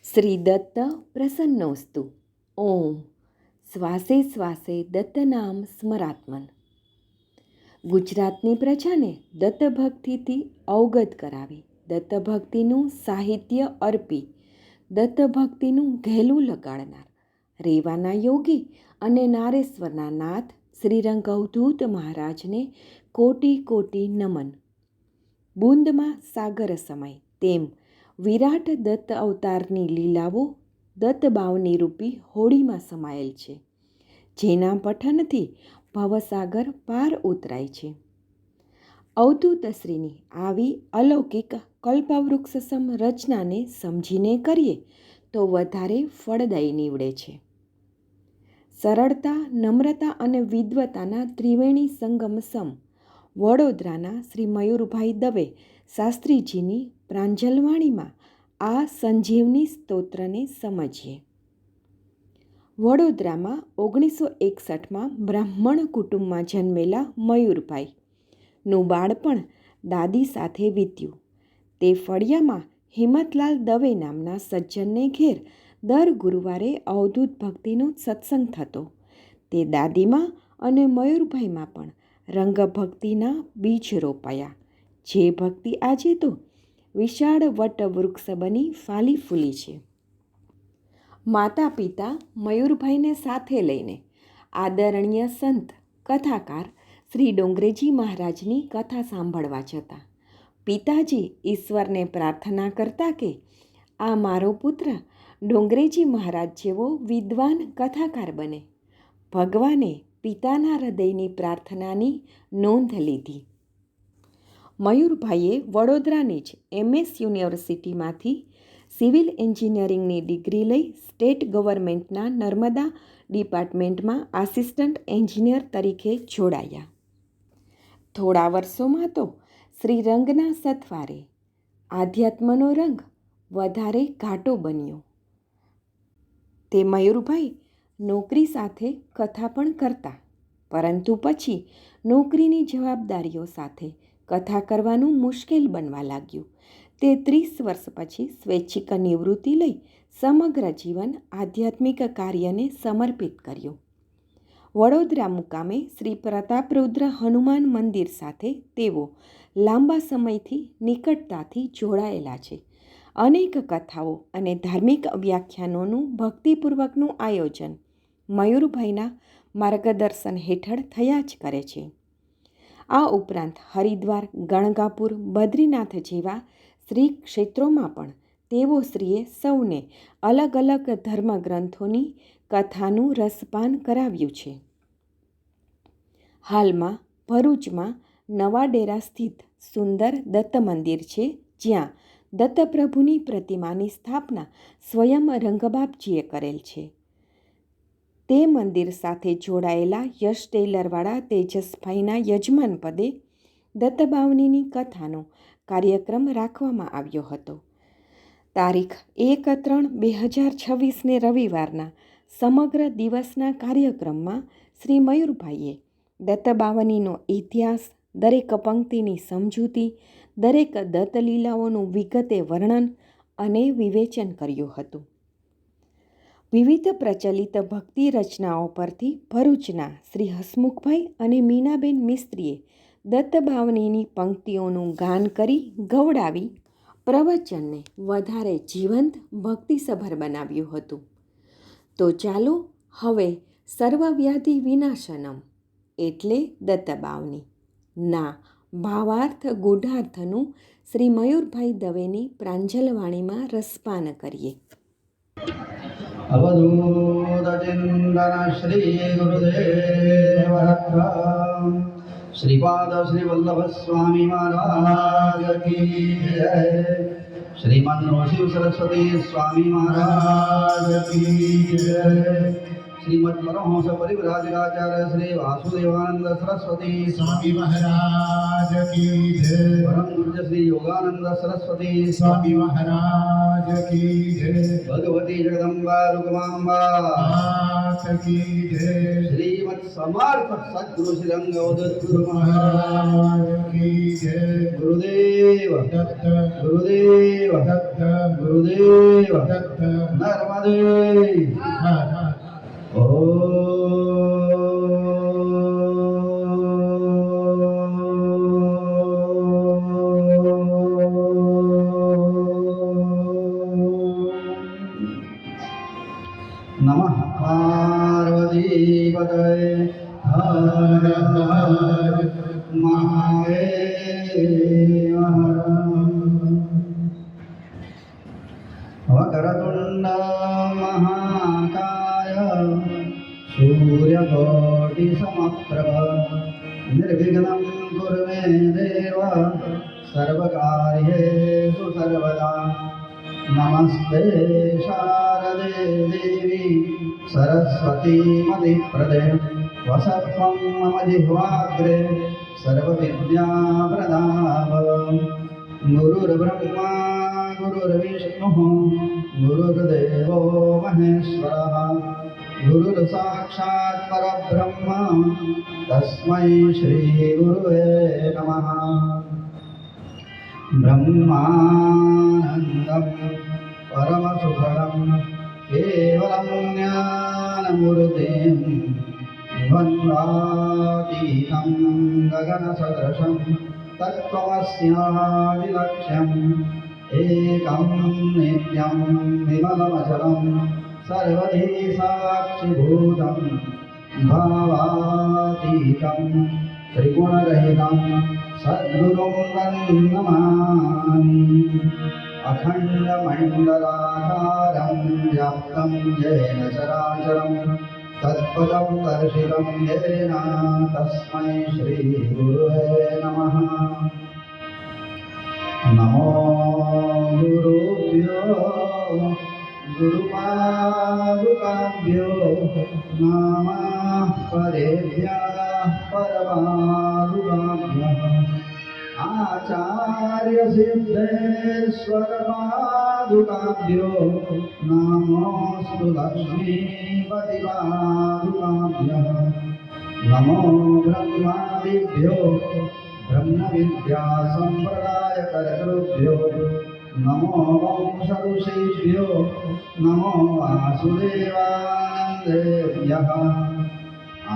શ્રી દત્ત પ્રસન્નોસ્તુ. ઓમ શ્વાસે શ્વાસે દત્તનામ સ્મરાત્મન. ગુજરાતની પ્રજાને દત્તભક્તિથી અવગત કરાવી, દત્તભક્તિનું સાહિત્ય અર્પી, દત્તભક્તિનું ઘેલું લગાડનાર રેવાના યોગી અને નારેશ્વરના નાથ શ્રીરંગ અવધૂત મહારાજને કોટી કોટી નમન. બુંદમાં સાગર સમય તેમ વિરાટ દત્ત અવતારની લીલાઓ દત્તબાવની રૂપી હોળીમાં સમાયેલ છે, જેના પઠનથી ભવસાગર પાર ઉતરાય છે. અવધૂતશ્રીની આવી અલૌકિક કલ્પવૃક્ષસમ રચનાને સમજીને કરીએ તો વધારે ફળદાયી નીવડે છે. સરળતા, નમ્રતા અને વિદ્વતાના ત્રિવેણી સંગમ સમ વડોદરાના શ્રી મયુરભાઈ દવે શાસ્ત્રીજીની પ્રાંજલવાણીમાં આ સંજીવની સ્તોત્રને સમજીએ. વડોદરામાં 1961માં બ્રાહ્મણ કુટુંબમાં જન્મેલા મયુરભાઈનું બાળપણ દાદી સાથે વીત્યું. તે ફળિયામાં હિંમતલાલ દવે નામના સજ્જનને ઘેર દર ગુરુવારે અવધૂત ભક્તિનો સત્સંગ થતો. તે દાદીમાં અને મયુરભાઈમાં પણ રંગભક્તિના બીજ રોપાયા, જે ભક્તિ આજે તો વિશાળ વટવૃક્ષ બની ફાલી ફૂલી છે. માતા પિતા મયુરભાઈને સાથે લઈને આદરણીય સંત કથાકાર શ્રી ડોંગરેજી મહારાજની કથા સાંભળવા જતા. પિતાજી ઈશ્વરને પ્રાર્થના કરતા કે આ મારો પુત્ર ડોંગરેજી મહારાજ જેવો વિદ્વાન કથાકાર બને. ભગવાને પિતાના હૃદયની પ્રાર્થનાની નોંધ લીધી. મયુરભાઈએ વડોદરાની જ MS યુનિવર્સિટીમાંથી સિવિલ એન્જિનિયરિંગની ડિગ્રી લઈ સ્ટેટ ગવર્મેન્ટના નર્મદા ડિપાર્ટમેન્ટમાં આસિસ્ટન્ટ એન્જિનિયર તરીકે જોડાયા. થોડા વર્ષોમાં તો શ્રીરંગના સથવારે આધ્યાત્મનો રંગ વધારે ઘાટો બન્યો. તે મયુરભાઈ નોકરી સાથે કથા પણ કરતા, પરંતુ પછી નોકરીની જવાબદારીઓ સાથે કથા કરવાનું મુશ્કેલ બનવા લાગ્યું. તે 30 વર્ષ પછી સ્વૈચ્છિક નિવૃત્તિ લઈ સમગ્ર જીવન આધ્યાત્મિક કાર્યને સમર્પિત કર્યું. વડોદરા મુકામે શ્રી પ્રતાપરુદ્ર હનુમાન મંદિર સાથે તેઓ લાંબા સમયથી નિકટતાથી જોડાયેલા છે. અનેક કથાઓ અને ધાર્મિક વ્યાખ્યાનોનું ભક્તિપૂર્વકનું આયોજન મયુરભાઈના માર્ગદર્શન હેઠળ થયા જ કરે છે. આ ઉપરાંત હરિદ્વાર, ગણગાપુર, બદ્રીનાથ જેવા શ્રી ક્ષેત્રોમાં પણ તેઓ શ્રીએ સૌને અલગ અલગ ધર્મગ્રંથોની કથાનું રસપાન કરાવ્યું છે. હાલમાં ભરૂચમાં નવા ડેરા સ્થિત સુંદર દત્ત મંદિર છે, જ્યાં દત્તપ્રભુની પ્રતિમાની સ્થાપના સ્વયં રંગબાપજીએ કરેલ છે. તે મંદિર સાથે જોડાયેલા યશ ટેલરવાળા તેજસભાઈના યજમાન પદે દત્તબાવનીની કથાનો કાર્યક્રમ રાખવામાં આવ્યો હતો. તારીખ 1/3/2026ને રવિવારના સમગ્ર દિવસના કાર્યક્રમમાં શ્રી મયુરભાઈએ દત્તબાવનીનો ઇતિહાસ, દરેક પંક્તિની સમજૂતી, દરેક દત્તલીલાઓનું વિગતે વર્ણન અને વિવેચન કર્યું હતું. વિવિધ પ્રચલિત ભક્તિ રચનાઓ પરથી ભરૂચના શ્રી હસમુખભાઈ અને મીનાબેન મિસ્ત્રીએ દત્તબાવનીની પંક્તિઓનું ગાન કરી ગવડાવી પ્રવચનને વધારે જીવંત, ભક્તિસભર બનાવ્યું હતું. તો ચાલો હવે સર્વવ્યાધિ વિનાશનમ એટલે દત્તબાવની ના ભાવાર્થ ગૂઢાર્થનું શ્રી મયુરભાઈ દવેની પ્રાંજલવાણીમાં રસપાન કરીએ. અવધૂત ચિંતન શ્રી ગુરુદેવ શ્રીપાદ શ્રી વલ્લભ સ્વામી મહારાજ કી જય. શ્રીમન શિવ સરસ્વતી સ્વામી મહારાજ કી જય. श्रीमद परमहंस परिव्राजकाचार्य श्री वासुदेवानंद सरस्वती स्वामी महाराज की जय। परम पूज्य श्री योगानंद सरस्वती स्वामी महाराज की जय। भगवती जगदम्बा रुकमांबा मात की जय। श्रीमद समर्थ सद्गुरु श्री रंग अवधूत गुरु महाराज की जय। गुरुदेव दत्त गुरुदेव दत्त गुरुदेव दत्त नर्मदे हर नमः पार्वतीपतये हर हर महादेव वक्रतुण्ड महाकाय सूर्यकोटिसमप्रभ निर्विघ्नं कुरु मे देव सर्वकार्येषु सर्वदा नमस्ते शारदे देवी सरस्वती मतिप्रदे वसत्वं मम जिह्वाग्रे सर्वविद्याप्रदा भव गुरुर्ब्रह्मा गुरुर्विष्णुः गुरुर्देवो महेश्वरः गुरुर्साक्षात् परब्रह्म तस्मै श्रीगुरुवे नमः ब्रह्मानन्दं परमसुखदं केवलं ज्ञानमूर्तिं द्वन्द्वातीतं गगनसदृशं तत्त्वमस्यादिलक्ष्यम् एकं नित्यं विमलमचलं सर्वधी साक्षिभूतं भावातीतं त्रिगुणरहितं सद्गुरुं नमामि अखण्डमण्डलाकारं व्याप्तं येन चराचरं तत्पदं दर्शितं येन तस्मै श्रीगुरुवे नमः नमो गुरुभ्यो गुरुपादुकाभ्यो नमः परेभ्यः परमादुकाभ्यः आचार्यसिद्धेश्वरपादुकाभ्यो नमोऽस्तु लक्ष्मीपतिपादुकाभ्यः नमो ब्रह्मादिभ्यो ब्रह्मविद्यासम्प्रदायकर्तृभ्यो नमो वंशऋषिभ्यो नमो वासुदेवानन्देभ्यः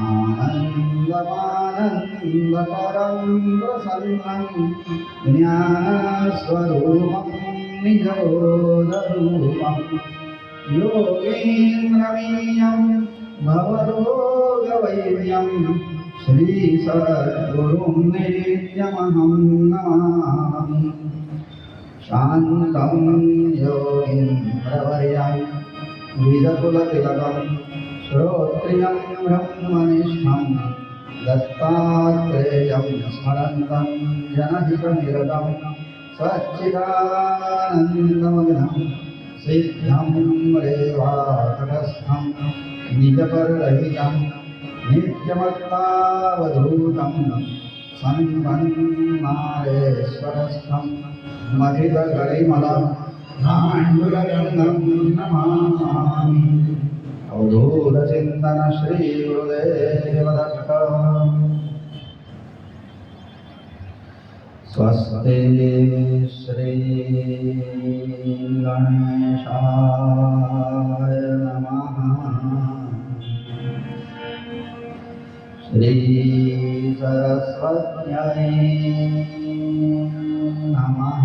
आनन्दमानन्दकरं प्रसन्नं ज्ञानस्वरूपं निजबोधरूपं योगीन्द्रमीयं भवरोगवैर्यं श्रीसद्गुरुं नित्यमहं नमामि शान्तं योगीन्द्रवर्यं द्विजकुलतिलकं श्रोत्रियं ब्रह्मनिष्ठं दत्तात्रेयं स्मरन्तं जनहितनिरतं सच्चिदानन्दमग्नं सिद्धं रेवातटस्थं निजपररहितं नित्यमत्तावधूतं सन्मन्नारेश्वरस्थं मथितकरिमलं पाण्डुरगन्धं नमामि अवधूतचिन्तन श्रीगुरुदेवदत्त स्वस्ति श्रीगणेशाय नमः श्रीसरस्वत्यै नमः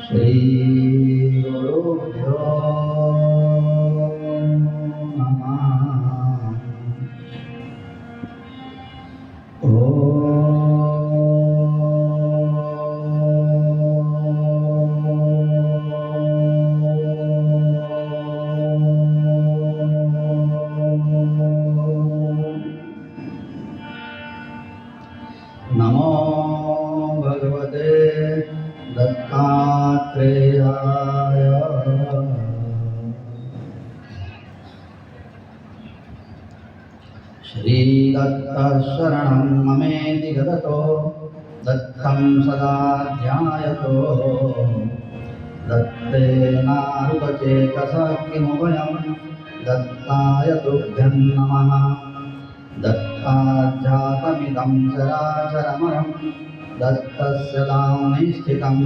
श्रीगुरुभ्यो नमः नमो भगवते दत्तात्रेयाय श्रीदत्तः शरणं ममेति गदतो दत्तं सदा ध्यायतो दत्तेनारुतचेतसः किमुभयं दत्ताय तुभ्यं नमः दत्ताज्जातमिदं चराचरमरं दत्तस्य दाम्नि स्थितं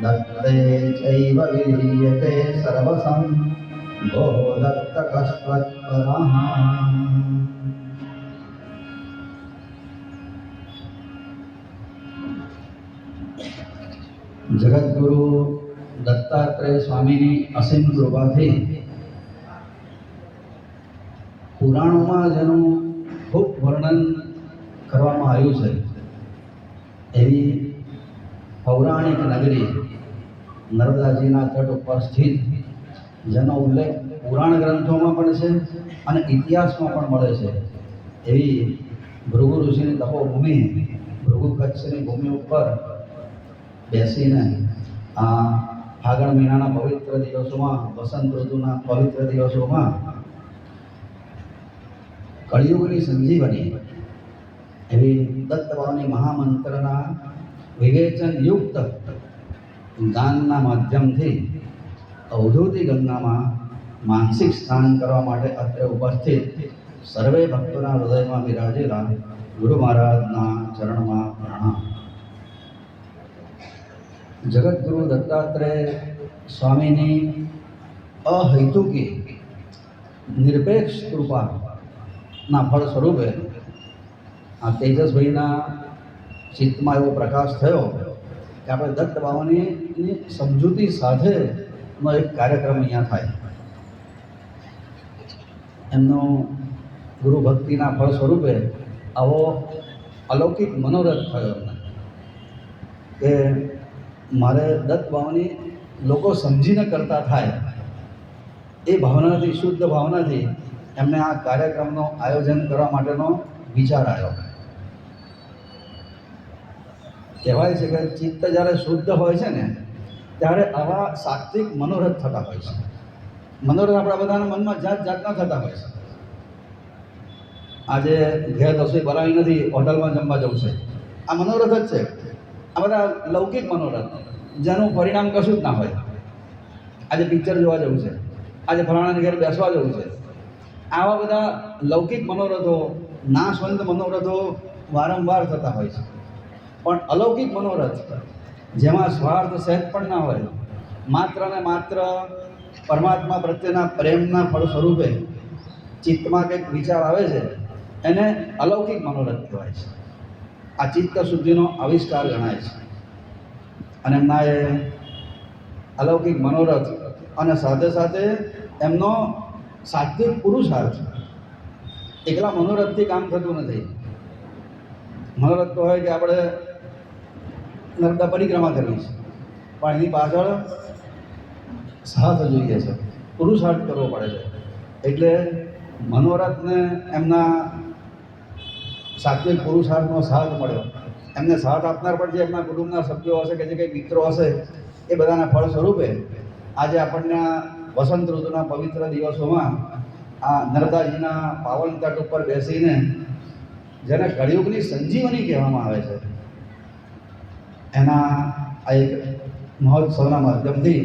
दत्ते चैव विलीयते सर्वसं भो दत्तकस्त्वत्परः। જગતગુરુ દત્તાત્રેય સ્વામીની અસીમ કૃપાથી પુરાણોમાં જેનું ખૂબ વર્ણન કરવામાં આવ્યું છે એવી પૌરાણિક નગરી નર્મદાજીના તટ ઉપર સ્થિત જેનો ઉલ્લેખ પુરાણ ગ્રંથોમાં પણ છે અને ઇતિહાસમાં પણ મળે છે એવી ભૃગુ ઋષિની તપોભૂમિ ભૃગુ કચ્છની ભૂમિ ઉપર બેસીને આ ફાગણ મહિનાના પવિત્ર દિવસોમાં વસંત ઋતુના પવિત્ર દિવસોમાં કળિયુગની સંજીવની એવી દત્તભાવની મહામંત્રના વિવેચન યુક્ત ગાનના માધ્યમથી અવધૂતિ ગંગામાં માનસિક સ્નાન કરવા માટે અત્રે ઉપસ્થિત સર્વે ભક્તોના હૃદયમાં બિરાજેલા ગુરુ મહારાજના ચરણમાં પ્રણામ. જગતગુરુ દત્તાત્રેય સ્વામીની અહૈતુકી નિરપેક્ષ કૃપાના ફળ સ્વરૂપે આ તેજસભાઈના ચિત્તમાં એવો પ્રકાશ થયો કે આપણે દત્ત બાવાની સમજૂતી સાથેનો એક કાર્યક્રમ અહીંયા થાય. એમનો ગુરુ ભક્તિના ફળ સ્વરૂપે આવો અલૌકિક મનોરથ થયો કે મારે દત્ત ભાવની લોકો સમજીને કરતા થાય એ ભાવનાથી, શુદ્ધ ભાવનાથી એમને આ કાર્યક્રમનું આયોજન કરવા માટેનો વિચાર આવ્યો. કહેવાય છે કે ચિત્ત જ્યારે શુદ્ધ હોય છે ને ત્યારે આવા સાત્વિક મનોરથ થતા હોય છે. મનોરથ આપણા બધાના મનમાં જાત જાતના થતા હોય છે. આજે ઘેર રસોઈ બનાવી નથી, હોટલમાં જમવા જવું છે, આ મનોરથ જ છે. આ બધા લૌકિક મનોરથ જેનું પરિણામ કશું જ ના હોય. આજે પિક્ચર જોવા જવું છે, આજે ફલાણાની ઘેર બેસવા જવું છે, આવા બધા લૌકિક મનોરથો, નાશવંત મનોરથો વારંવાર થતા હોય છે. પણ અલૌકિક મનોરથ જેમાં સ્વાર્થ સહેજ પણ ના હોય, માત્ર ને માત્ર પરમાત્મા પ્રત્યેના પ્રેમના ફળ સ્વરૂપે ચિત્તમાં કંઈક વિચાર આવે છે, એને અલૌકિક મનોરથ કહેવાય છે. આ ચિત્ત શુદ્ધિનો આવિષ્કાર ગણાય છે. અને એમના એ અલૌકિક મનોરથ અને સાથે સાથે એમનો સાત્વિક પુરુષાર્થ, એકલા મનોરથથી કામ થતું નથી. મનોરથ તો હોય કે આપણે નર્મદા પરિક્રમા કરવી છે, પણ એની પાછળ સાથ જોઈએ છે, પુરુષાર્થ કરવો પડે છે. એટલે મનોરથને એમના સાત્વિક પુરુષાર્થનો સાથ મળ્યો. એમને સાથ આપનાર પણ જે એમના કુટુંબના સભ્યો હશે કે જે કંઈ મિત્રો હશે એ બધાના ફળ સ્વરૂપે આજે આપણને આ વસંત ઋતુના પવિત્ર દિવસોમાં આ નર્મદાજીના પાવન તટ ઉપર બેસીને જેને કળિયુગની સંજીવની કહેવામાં આવે છે એના આ એક મહોત્સવના માધ્યમથી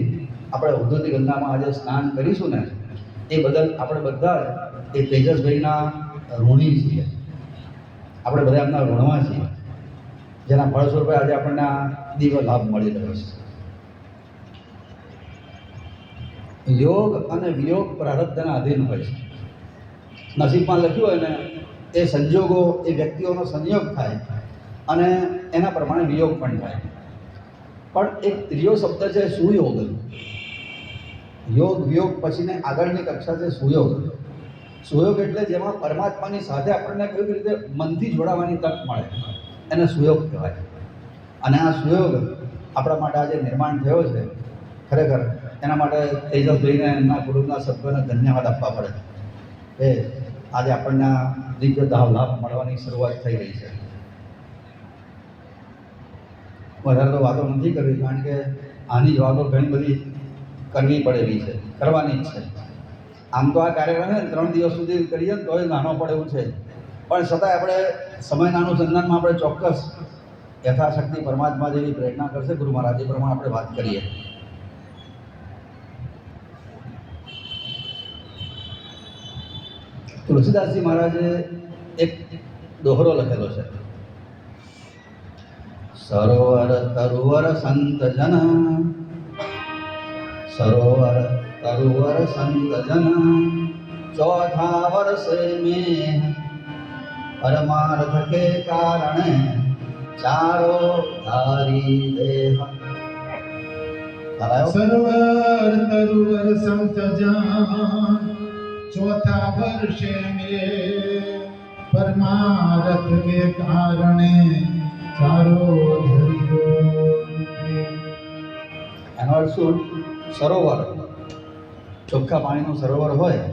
આપણે અવધૂતિ ગંગામાં આજે સ્નાન કરીશું ને એ બદલ આપણે બધા એ તેજસભાઈના ઋણી છીએ. આપણે બધા એમના ઋણમાં છીએ, જેના ફળ સ્વરૂપે આજે આપણને આ દિવ્ય લાભ મળી રહ્યો છે. યોગ અને વિયોગ પ્રારબ્ધના આધીન હોય છે. નસીબમાં લખ્યું હોય ને એ સંજોગો, એ વ્યક્તિઓનો સંયોગ થાય અને એના પ્રમાણે વિયોગ પણ થાય. પણ એક ત્રીજો શબ્દ છે સુયોગ. યોગ વિયોગ પછીને આગળની કક્ષા છે સુયોગ. સુયોગ એટલે જેમાં પરમાત્માની સાથે આપણને કઈ રીતે મનથી જોડાવાની તક મળે એને સુયોગ કહેવાય. અને આ સુયોગ આપણા માટે આજે નિર્માણ થયો છે. ખરેખર એના માટે તેજસભાઈને એમના કુટુંબના સભ્યોને ધન્યવાદ આપવા પડે એ આજે આપણને આ દિવ્ય લાભ મળવાની શરૂઆત થઈ રહી છે. વધારે તો વાતો નથી કરવી, કારણ કે આની જ વાતો ઘણી બધી કરવી પડે એવી છે, કરવાની જ છે. આમ તો આ કાર્યક્રમ છે 3 દિવસ સુધી કરીએ તો એ નાનો પડે એવું છે, પણ છતાંય આપણે સમયના અનુસંધાનમાં આપણે ચોક્કસ યથાશક્તિ પરમાત્મા જેવી પ્રેરણા કરશે ગુરુ મહારાજ એ પ્રમાણે આપણે વાત કરીએ. તુલસીદાસજી મહારાજે એક દોહરો લખેલો છે. સરોવર તરુવર સંત જન, સરોવર તરુવર સંત જન, ચોથા વર્ષે में परमार्थ के कारण चारो धारी देह. सरोवर तरुवर संत जान, चौथा वर्षे में परमारथ के कारणे चारो धरियो. એનો અર્થ શું? સરોવર, ચોખ્ખા પાણીનું સરોવર હોય,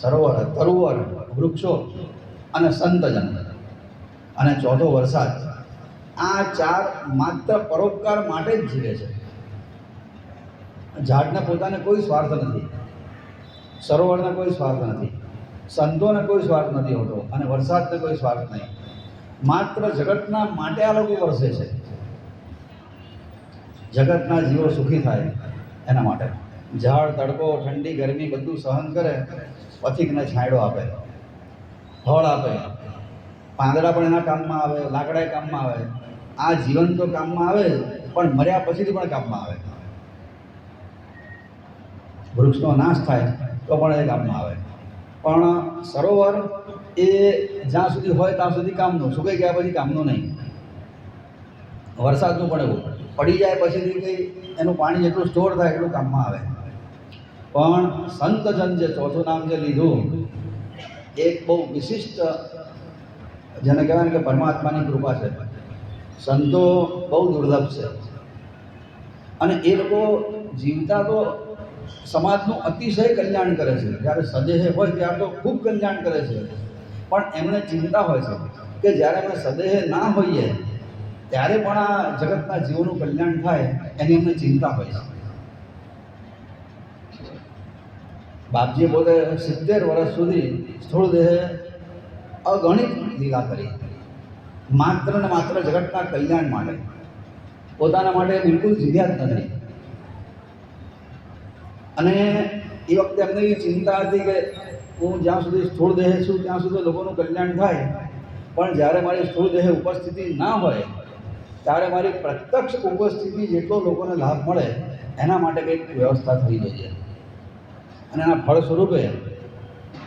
સરોવર, તરુવર, વૃક્ષો અને સંતજન અને ચોથો વરસાદ, આ ચાર માત્ર પરોપકાર માટે જ જીવે છે. ઝાડને પોતાને કોઈ સ્વાર્થ નથી, સરોવરને કોઈ સ્વાર્થ નથી, સંતોને કોઈ સ્વાર્થ નથી હોતો અને વરસાદને કોઈ સ્વાર્થ નહીં. માત્ર જગતના માટે આ લોકો વરસે છે, જગતના જીવો સુખી થાય એના માટે. ઝાડ, તડકો, ઠંડી, ગરમી બધું સહન કરે, પથિકને છાંયડો આપે, ફળ આપે, પાંદડા પણ એના કામમાં આવે, લાકડા કામમાં આવે. આ જીવન તો કામમાં આવે પણ મર્યા પછીથી પણ કામમાં આવે. વૃક્ષનો નાશ થાય તો પણ એ કામમાં આવે. પણ સરોવર એ જ્યાં સુધી હોય ત્યાં સુધી કામનું, સુકાઈ ગયા પછી કામનું નહીં. વરસાદનું પણ એવું, પડી જાય પછીથી કંઈ એનું પાણી જેટલું સ્ટોર થાય એટલું કામમાં આવે. પણ સંતજન જે ચોથું નામ જે લીધું, એક બહુ વિશિષ્ટ, જેને કહેવાય ને કે પરમાત્માની કૃપા છે. સંતો બહુ દુર્લભ છે અને એ લોકો જીવતા તો સમાજનું અતિશય કલ્યાણ કરે છે. જ્યારે સદેહ હોય ત્યારે તો ખૂબ કલ્યાણ કરે છે, પણ એમને ચિંતા હોય છે કે જ્યારે અમે સદેહ ના હોઈએ ત્યારે પણ આ જગતના જીવોનું કલ્યાણ થાય એની અમને ચિંતા હોય છે. બાપજીએ પોતે 70 વર્ષ સુધી સ્થૂળ દેહે અગણિત લીલા કરી, માત્ર ને માત્ર જગતના કલ્યાણ માટે. પોતાના માટે બિલકુલ જીવ્યા જ નથી. અને એ વખતે એમને એવી ચિંતા હતી કે હું જ્યાં સુધી સ્થૂળ દેહ છું ત્યાં સુધી લોકોનું કલ્યાણ થાય, પણ જ્યારે મારી સ્થૂળ દેહ ઉપસ્થિતિ ના હોય ત્યારે મારી પ્રત્યક્ષ ઉપસ્થિતિ જેટલો લોકોને લાભ મળે એના માટે કંઈક વ્યવસ્થા થવી જોઈએ. અને એના ફળ સ્વરૂપે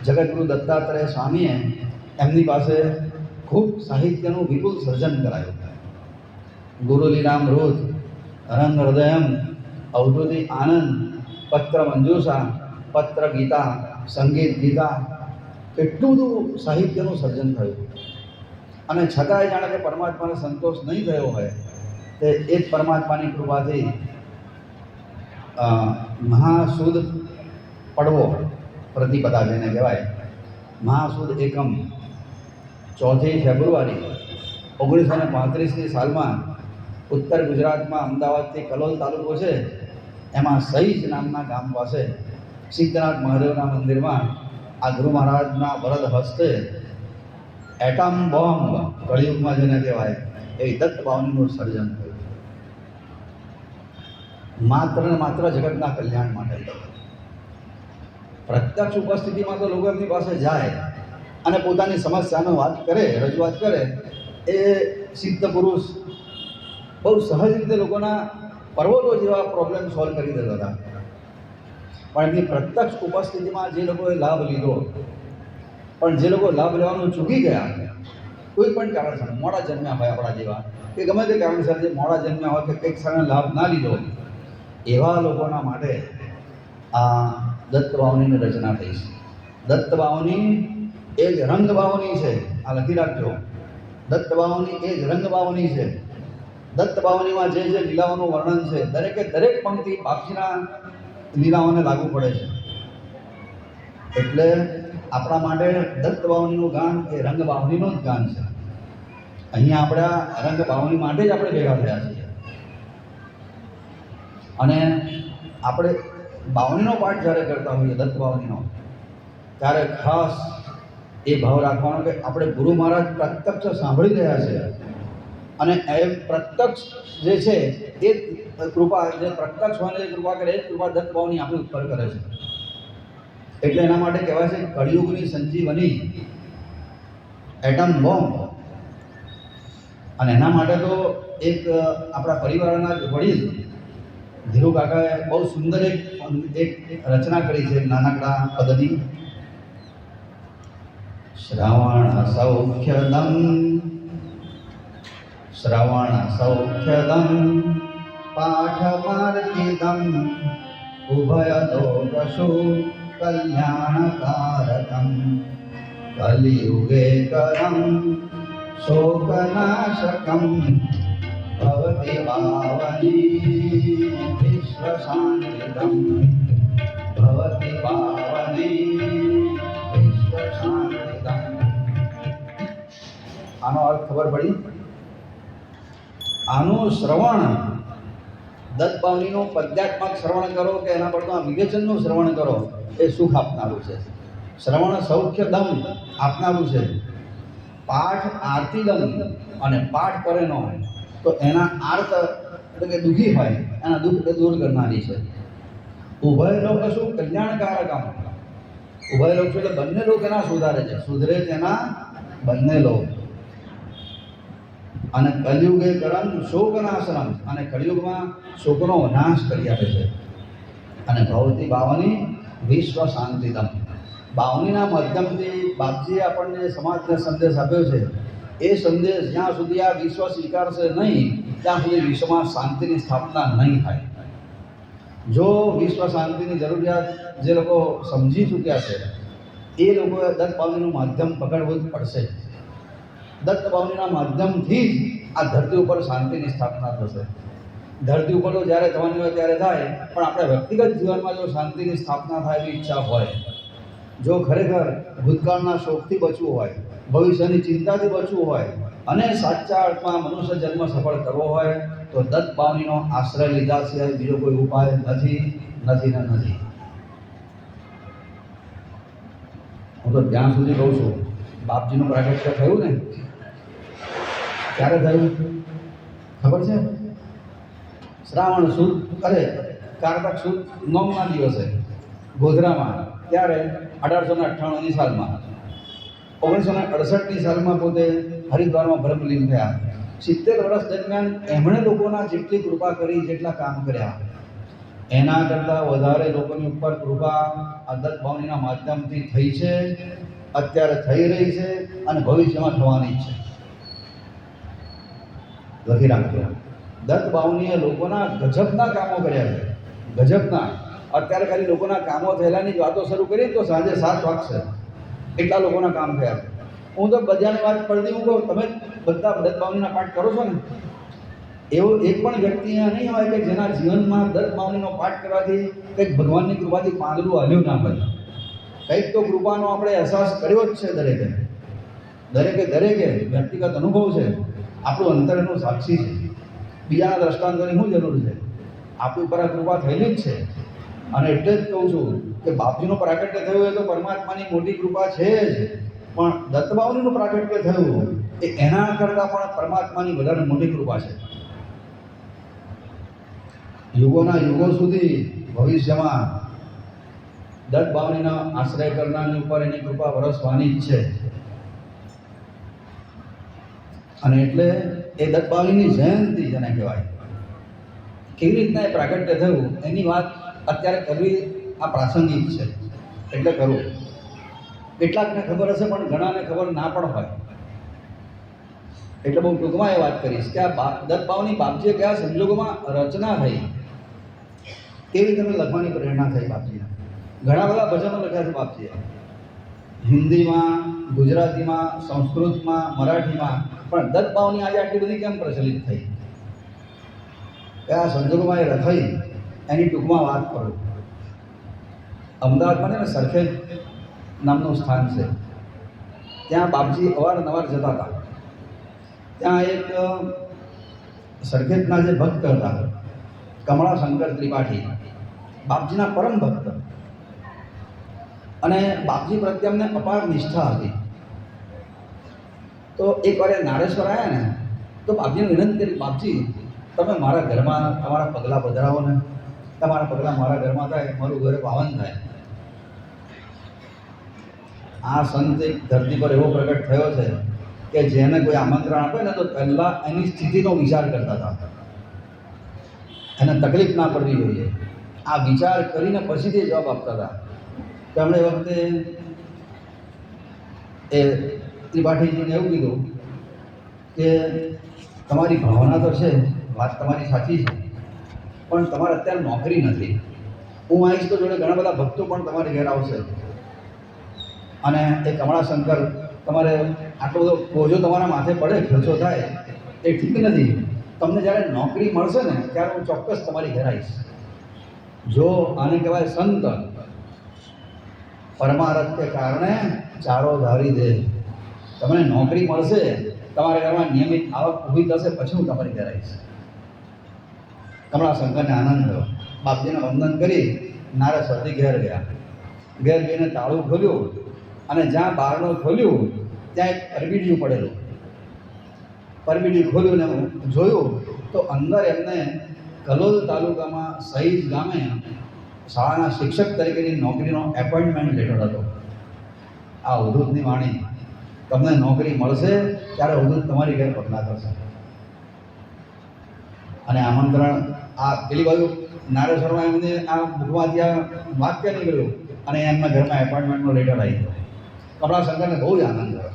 જગતગુરુ દત્તાત્રેય સ્વામીએ એમની પાસે ખૂબ સાહિત્યનું વિપુલ સર્જન કરાયું. ગુરુલીલામૃત, રંગ હૃદયમ, અવધૂતિ આનંદ, પત્ર મંજુષા, પત્ર ગીતા, સંગીત ગીતા, એટલું બધું સાહિત્યનું સર્જન થયું. અને છતાંય જાણે કે પરમાત્માને સંતોષ નહીં થયો હોય તે એ જ પરમાત્માની કૃપાથી મહાસુદ પડવો, પ્રતિપદા જેને કહેવાય, મહાસુદ એકમ, 4 ફેબ્રુઆરી 1935ની સાલમાં ઉત્તર ગુજરાતમાં અમદાવાદથી કલોલ તાલુકો છે એમાં સહીજ નામના ગામ પાસે સિદ્ધનાથ મહાદેવના મંદિરમાં આ ગુરુ મહારાજના વરદ હસ્તે એટમ બોમ્બ, કળિયુગમાં જેને કહેવાય એ દત્ત બાવનીનું સર્જન થયું. માત્ર ને માત્ર જગતના કલ્યાણ માટે. પ્રત્યક્ષ ઉપસ્થિતિમાં તો લોકો એમની પાસે જાય અને પોતાની સમસ્યાનો વાત કરે, રજૂઆત કરે. એ સિદ્ધ પુરુષ બહુ સહજ રીતે લોકોના પર્વતો જેવા પ્રોબ્લેમ સોલ્વ કરી દેતા હતા. પણ એમની પ્રત્યક્ષ ઉપસ્થિતિમાં જે લોકોએ લાભ લીધો, પણ જે લોકો લાભ લેવાનું ચૂકી ગયા, કોઈ પણ કારણસર મોડા જન્મ્યા હોય આપણા જેવા, કે ગમે તે કારણસર જે મોડા જન્મ્યા હોય કે કંઈક સમય લાભ ના લીધો, એવા લોકોના માટે આ દત્ત બાવનીની રચના થઈ છે. દત્ત બાવની એ જ રંગ બાવની છે, આ લખી રાખજો. દત્ત બાવની એ જ રંગ બાવની છે. દત્ત બાવનીમાં જે જે લીલાઓનું વર્ણન છે, દરેકે દરેક પંક્તિ બાપજીના લીલાઓને લાગુ પડે છે. એટલે આપણા માટે દત્ત બાવનીનું ગાન એ રંગ બાવનીનું જ ગાન છે. અહીંયા આપણે આ રંગ બાવની માટે જ આપણે ભેગા થયા છીએ. અને આપણે બાવનીનો પાઠ જ્યારે કરતા હોઈએ, દત્ત બાવનીનો, ત્યારે ખાસ એ ભાવ રાખવાનો કે આપણે ગુરુ મહારાજ પ્રત્યક્ષ સાંભળી રહ્યા છે અને એમ પ્રત્યક્ષ જે છે એ કૃપા જે પ્રત્યક્ષ હોવાને જે કૃપા કરે એ કૃપા દત્ત ભાવની આપણી ઉપર કરે છે. એટલે એના માટે કહેવાય છે કળિયુગની સંજીવની, એટમ બોમ્બ. અને એના માટે તો એક આપણા પરિવારના જ વડીલ ધીરુ કાકાએ બહુ સુંદર એક રચના કરી છે નાનકડા પદની. શ્રવણ સૌખ્યદમ પાઠમાર્ગિદમ ઉભયદોષુ કલ્યાણકારકમ કલિયુગે કરમ શોકનાશકમ ભવતિ પાવની વિશ્વશાંતિદમ ભવતિ પાવની વિશ્વશાંતિદમ. આનો અર્થ ખબર પડી? આનું શ્રવણ દત્ત ભાવનીનું પદ્યાત્મક શ્રવણ કરો કે એના પર વિવેચનનું શ્રવણ કરો એ સુખ આપનારું છે. શ્રવણ સૌખ્યદમ આપનારું છે. પાઠ આરતીદમ, અને પાઠ કરેનો તો એના આર્ત એટલે કે દુઃખી હોય એના દુઃખ દૂર કરનારી છે. ઉભય લોક શું કલ્યાણકારકમ. ઉભય લોક એટલે બંને લોક એના સુધારે છે, સુધરે તેના બંને લોક. અને કલિયુગે કરમ શોકનાશનમ, અને કલિયુગમાં શોકનો નાશ કરી આપે છે. અને ભવતી ભાવની વિશ્વ શાંતિદમ. ભાવનીના માધ્યમથી બાપજીએ આપણને સમાજને સંદેશ આપ્યો છે. એ સંદેશ જ્યાં સુધી આ વિશ્વ સ્વીકારશે નહીં ત્યાં સુધી વિશ્વમાં શાંતિની સ્થાપના નહીં થાય. જો વિશ્વ શાંતિની જરૂરિયાત જે લોકો સમજી ચૂક્યા છે એ લોકોએ દત્ત ભાવનીનું માધ્યમ પકડવું જ પડશે. દત્ત ભાવનીના માધ્યમથી જ આ ધરતી ઉપર શાંતિની સ્થાપના થશે. ધરતી ઉપર તો જ્યારે થવાની હોય ત્યારે થાય, પણ આપણે વ્યક્તિગત જીવનમાં જો શાંતિની સ્થાપના થાય એવી ઈચ્છા હોય, જો ખરેખર ભૂતકાળના શોકથી બચવું હોય, ભવિષ્યની ચિંતાથી બચવું હોય અને સાચા અર્થમાં મનુષ્ય જન્મ સફળ કરવો હોય તો દત્ત ભાવનીનો આશ્રય લીધા સિવાય બીજો કોઈ ઉપાય નથી. હું તો ત્યાં સુધી કહું છું, બાપજીનું પ્રાગટ્ય થયું ને ક્યારે થયું ખબર છે? શ્રાવણ સુદ કારતક સુદ 9ના દિવસે ગોધરામાં. ત્યારે 1898ની સાલમાં, 1968ની સાલમાં પોતે હરિદ્વારમાં બ્રહ્મલીન થયા. 70 વર્ષ દરમિયાન એમણે લોકોના જેટલી કૃપા કરી, જેટલા કામ કર્યા, એના કરતાં વધારે લોકોની ઉપર કૃપા આ દત્ત ભાવનીના માધ્યમથી થઈ છે, અત્યારે થઈ રહી છે અને ભવિષ્યમાં થવાની છે. લખી રાખજો. દત્ત ભાવનીએ લોકોના ગજબના કામો કર્યા છે, ગજબના. અત્યારે ખાલી લોકોના કામો થયેલાની જ વાતો શરૂ કરીએ તો સાંજે 7 વાગશે, એટલા લોકોના કામ થયા છે. હું તો બધાની વાત પડતી હું કહું, તમે બધા દત્ત ભાવનીના પાઠ કરો છો ને, એવો એક પણ વ્યક્તિ નહીં હોય કે જેના જીવનમાં દત્ત ભાવનીનો પાઠ કરવાથી કંઈક ભગવાનની કૃપાથી પાંદડું હલ્યું ના હોય. કંઈક તો કૃપાનો આપણે અહેસાસ કર્યો જ છે દરેકે વ્યક્તિગત અનુભવ છે. આપણું અંતર એનું સાક્ષી છે. બીજાના દ્રષ્ટાંતોની શું જરૂર છે? આપણી ઉપર આ કૃપા થયેલી જ છે. અને એટલે જ કહું છું કે બાપજીનું પ્રાગટ્ય થયું હોય તો પરમાત્માની મોટી કૃપા છે જ, પણ દત્ત ભાવનીનું પ્રાગટ્ય થયું એ એના કરતાં પણ પરમાત્માની વધારે મોટી કૃપા છે. યુગોના યુગો સુધી ભવિષ્યમાં દત્ત ભાવનીના આશ્રય કરનારની ઉપર એની કૃપા વરસવાની જ છે. અને એટલે એ દત્ત ભાવનીની જયંતિ જેને કહેવાય, કેવી રીતના એ પ્રાગટ્ય થયું એની વાત અત્યારે કરવી આ પ્રાસંગિક છે, એટલે કરવું. કેટલાકને ખબર હશે પણ ઘણાને ખબર ના પણ હોય, એટલે બહુ ટૂંકમાં એ વાત કરીશ કે આ દત્ત ભાવની બાપજીએ કયા સંજોગોમાં રચના થઈ, કેવી રીતે લખવાની પ્રેરણા થઈ બાપજીને. ઘણા બધા ભજનો લખ્યા છે બાપજીએ, હિન્દીમાં, ગુજરાતીમાં, સંસ્કૃતમાં, મરાઠીમાં. પણ દત્ત ભાવની આજે આટલી બધી કેમ પ્રચલિત થઈ, કયા સંજોગોમાં એ લખાઈ, એની ટૂંકમાં વાત કરું. અમદાવાદમાં છે ને સરખેજ નામનું સ્થાન છે, ત્યાં બાપજી અવારનવાર જતા હતા. ત્યાં એક સરખેજના જે ભક્ત હતા કમળાશંકર ત્રિપાઠી, બાપજીના પરમ ભક્ત, અને બાપજી પ્રત્યે અમને અપાર નિષ્ઠા હતી. તો એકવાર એ નારેશ્વર આવ્યા ને તો બાપજીને વિનંતી કરી, બાપજી તમે મારા ઘરમાં તમારા પગલાં પધરાવો ને, તમારા પગલાં મારા ઘરમાં થાય, મારું ઘર પાવન થાય. આ સંત એક ધરતી પર એવો પ્રગટ થયો છે કે જેને કોઈ આમંત્રણ આપે ને તો પહેલાં એની સ્થિતિનો વિચાર કરતા હતા, એને તકલીફ ના પડવી જોઈએ, આ વિચાર કરીને પછી તે જવાબ આપતા હતા. તેમણે એ વખતે એ ત્રિપાઠીજીને એવું કીધું કે તમારી ભાવના તો છે, વાત તમારી સાચી છે, પણ તમારે અત્યારે નોકરી નથી. હું આવીશ તો જોડે ઘણા બધા ભક્તો પણ તમારે ઘેર આવશે, અને એ કમળાશંકર તમારે આટલો બધો બોજો તમારા માથે પડે, ખર્ચો થાય, એ ઠીક નથી. તમને જ્યારે નોકરી મળશે ને ત્યારે હું ચોક્કસ તમારી ઘેર આવીશ. જો આને કહેવાય સંત, પરમારથ કે કારણે ચારો ધારી દે. તમને નોકરી મળશે, તમારા ઘરમાં નિયમિત આવક ઊભી થશે, પછી હું તમારી ઘેર આવીશ. કમળાશંકરને આનંદ થયો. બાપજીને વંદન કરી નારેશ્વરથી ઘેર ગયા. ઘેર જઈને તાળું ખોલ્યું અને જ્યાં બારણું ખોલ્યું ત્યાં એક પરબીડિયું પડેલું. પરબીડિયું ખોલ્યું ને જોયું તો અંદર એમને કલોલ તાલુકામાં સહીજ ગામે શાળાના શિક્ષક તરીકેની નોકરીનો એપોઇન્ટમેન્ટ લેટર હતો. આ અવધૂતની વાણી, તમને નોકરી મળશે ત્યારે અવધૂત તમારી ઘેર પગલાં કરશે. અને આમંત્રણ આ પેલી બાજુ નારેશ્વરમાં એમને આ મુખમાંથી આ વાક્ય નીકળ્યું અને એમના ઘરમાં એપોઇન્ટમેન્ટનો લેટર આવી ગયો. કમળાશંકરને બહુ જ આનંદ થયો.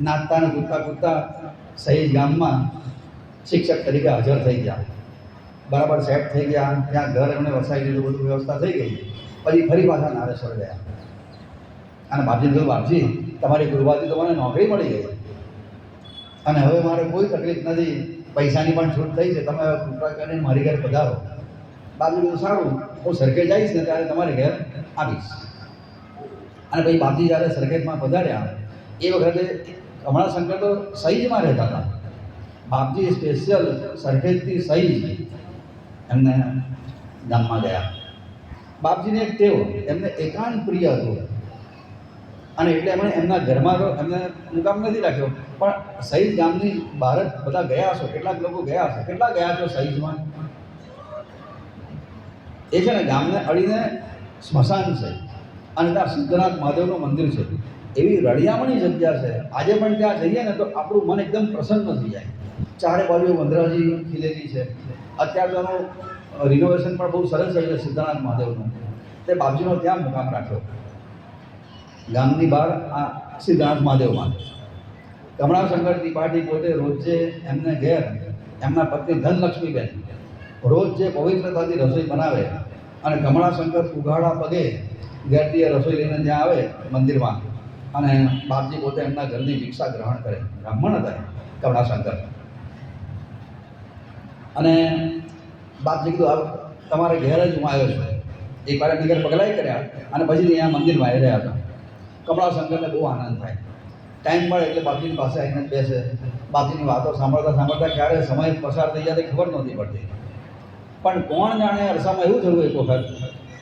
નાચતા ને કૂદતા સહીજ ગામમાં શિક્ષક તરીકે હાજર થઈ ગયા, બરાબર સેટ થઈ ગયા. ત્યાં ઘર એમણે વસાવી દીધું, બધું વ્યવસ્થા થઈ ગઈ. પછી ફરી પાછા નારેશ્વર ગયા અને બાપજીને કહ્યું, બાપજી તમારી કૃપાથી તો મને નોકરી મળી ગઈ અને હવે મારે કોઈ તકલીફ નથી, પૈસાની પણ છૂટ થઈ છે, તમે કૃપા કરીને મારી ઘેર પધારો. બાપજી કહ્યું, સારું, હું સરખેજ જઈશ ને ત્યારે તમારી ઘેર આવીશ. અને પછી બાપજી જ્યારે સરખેજમાં પધાર્યા એ વખતે કમળાશંકર તો સહીજમાં રહેતા હતા. બાપજી સ્પેશિયલ સરખેજથી સહીજ એમને ગામમાં ગયા. બાપજીને એક ટેવ, એમને એકાંત પ્રિય હતું અને એટલે એમણે એમના ઘરમાં તો એમને મુકામ નથી રાખ્યો, પણ સહીજ ગામની બહાર જ બધા ગયા હશો, કેટલાક લોકો ગયા હશે. કેટલા ગયા છો સહીજમાં? એ છે ને ગામને અડીને સ્મશાન છે અને ત્યાં સિદ્ધનાથ મહાદેવનું મંદિર છે. એવી રળિયામણી જગ્યા છે. આજે પણ ત્યાં જઈએ ને તો આપણું મન એકદમ પ્રસન્ન થઈ જાય. ચારે બાજુ વંદરાજી ખીલેલી છે. અત્યારે તેનું રિનોવેશન પણ બહુ સરસ છે સિદ્ધનાથ મહાદેવનું. તે બાપજીનો ત્યાં મુકામ રાખ્યો ગામની બહાર આ સિદ્ધનાથ મહાદેવમાં. કમળાશંકર ત્રિપાઠી પોતે રોજે એમને ઘેર એમના પત્ની ધનલક્ષ્મીબેન રોજ જે પવિત્રતાથી રસોઈ બનાવે અને કમળાશંકર ઉઘાડા પગે ઘેરથી એ રસોઈ લઈને ત્યાં આવે મંદિરમાં અને બાપજી પોતે એમના ઘરની ભિક્ષા ગ્રહણ કરે. બ્રાહ્મણ હતા કમળાશંકર. અને બાપજી કીધું, તમારે ઘેર જ હું આવ્યો છું. એકવાર એમની ઘેર પગલાં કર્યા અને પછી અહીંયા મંદિરમાં આવી રહ્યા હતા. કમળાશંકરને બહુ આનંદ થાય. ટાઈમ મળે એટલે બાપજીની પાસે આવીને બેસે. બાપજીની વાતો સાંભળતા ક્યારે સમય પસાર થઈ જાય તે ખબર નહોતી પડતી. પણ કોણ જાણે અરસામાં એવું થયું એક વખત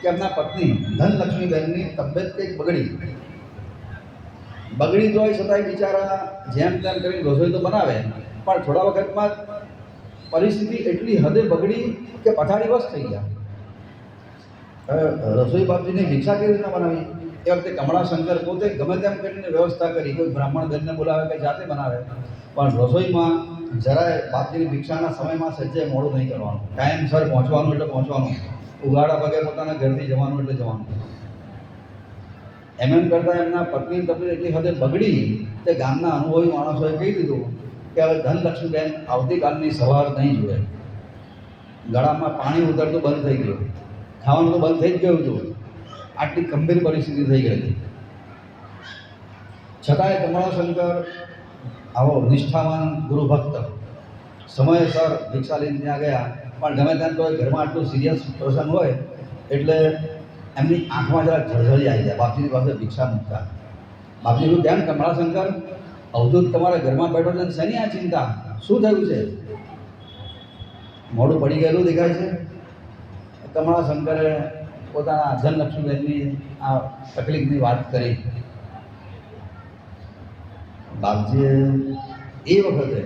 કે એમના પત્ની ધનલક્ષ્મીબેનની તબિયત કંઈક બગડી તો હોય છતાંય બિચારા જેમ તેમ કરીને રસોઈ તો બનાવે, પણ થોડા વખતમાં પરિસ્થિતિ એટલી હદે બગડી કે પથારીવશ થઈ ગયા. રસોઈ બાપજીની ભિક્ષા કેવી રીતના બનાવી? એ વખતે કમળાશંકર પોતે ગમે તેમ કરીને વ્યવસ્થા કરી, કોઈ બ્રાહ્મણ બેનને બોલાવે કે જાતે બનાવે, પણ રસોઈમાં જરાય બાપજીની ભિક્ષાના સમયમાં સજ્જે મોડું નહીં કરવાનું. ટાઈમસર પહોંચવાનું એટલે પહોંચવાનું, ઉઘાડા પગે પોતાના ઘરથી જવાનું એટલે જવાનું. એમ કરતાં એમના પત્ની તબિયત એટલી હદે બગડી તે ગામના અનુભવી માણસોએ કહી દીધું કે હવે ધનલક્ષ્મીબેન આવતીકાલની સવાર નહીં જુએ. ગળામાં પાણી ઉતરતું બંધ થઈ ગયું, ખાવાનું તો બંધ થઈ જ ગયું હતું. આટલી ગંભીર પરિસ્થિતિ થઈ ગઈ હતી. છતાંય કમળાશંકર આવો નિષ્ઠાવાન ગુરુભક્ત સમયસર ભિક્ષા લઈને ત્યાં ગયા. પણ ગમે ત્યાં તો ઘરમાં આટલું સિરિયસ પ્રસંગ હોય એટલે એમની આંખમાં જરા ઝળઝળી આવી જાય બાપજીની પાસે ભિક્ષા મૂકતા. બાપજી શું ધ્યાન, કમળાશંકર અવધૂત તમારા ઘરમાં બેઠો છે, શેની આ ચિંતા, શું થયું છે? મોઢું પડી ગયેલું દેખાય છે. કમળાશંકરે પોતાના ધનલક્ષ્મીબેનની આ તકલીફની વાત કરી. બાપજીએ એ વખતે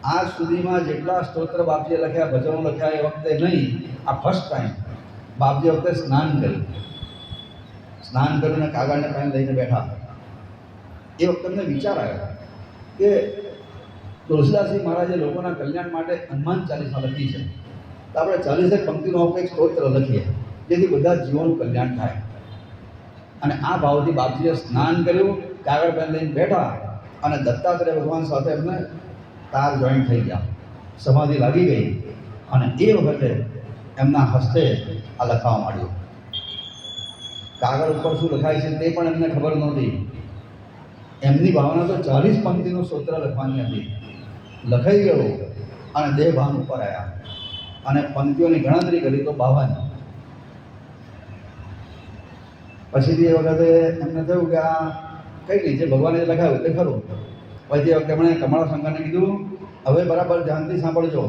આજ સુધીમાં જેટલા સ્તોત્ર બાપજીએ લખ્યા, ભજનો લખ્યા, એ વખતે નહીં, આ ફર્સ્ટ ટાઈમ બાપજી વખતે સ્નાન કર્યું. સ્નાન કરીને કાગળને પેન લઈને બેઠા. એ વખતે અમને વિચાર આવ્યો કે તુલસીદાસજી મહારાજે લોકોના કલ્યાણ માટે હનુમાન ચાલીસા લખી છે, તો આપણે 40 પંક્તિનો એક સ્તોત્ર લખીએ જેથી બધા જીવોનું કલ્યાણ થાય. અને આ ભાવથી બાપજીએ સ્નાન કર્યું, કાગળ પેન લઈને બેઠા અને દત્તાત્રેય ભગવાન સાથે એમને તાર જોઈન્ટ થઈ ગયા, સમાધિ લાગી ગઈ. અને એ વખતે એમના હસ્તે આ લખાવા માંડ્યું. કાગળ ઉપર શું લખાય છે તે પણ એમને ખબર નહોતી. એમની ભાવના તો 40 પંક્તિનું સ્તોત્ર લખવાની હતી. લખાઈ ગયું અને દેહ ભાન ઉપર આવ્યા અને પંક્તિઓની ગણતરી કરી તો 52. પછીથી એ વખતે એમને થયું કે આ કંઈ નહીં, જે ભગવાને લખાયું તે ખરું. પછી એ વખતે એમણે કમળા શંકરને કીધું, હવે બરાબર ધ્યાનથી સાંભળજો,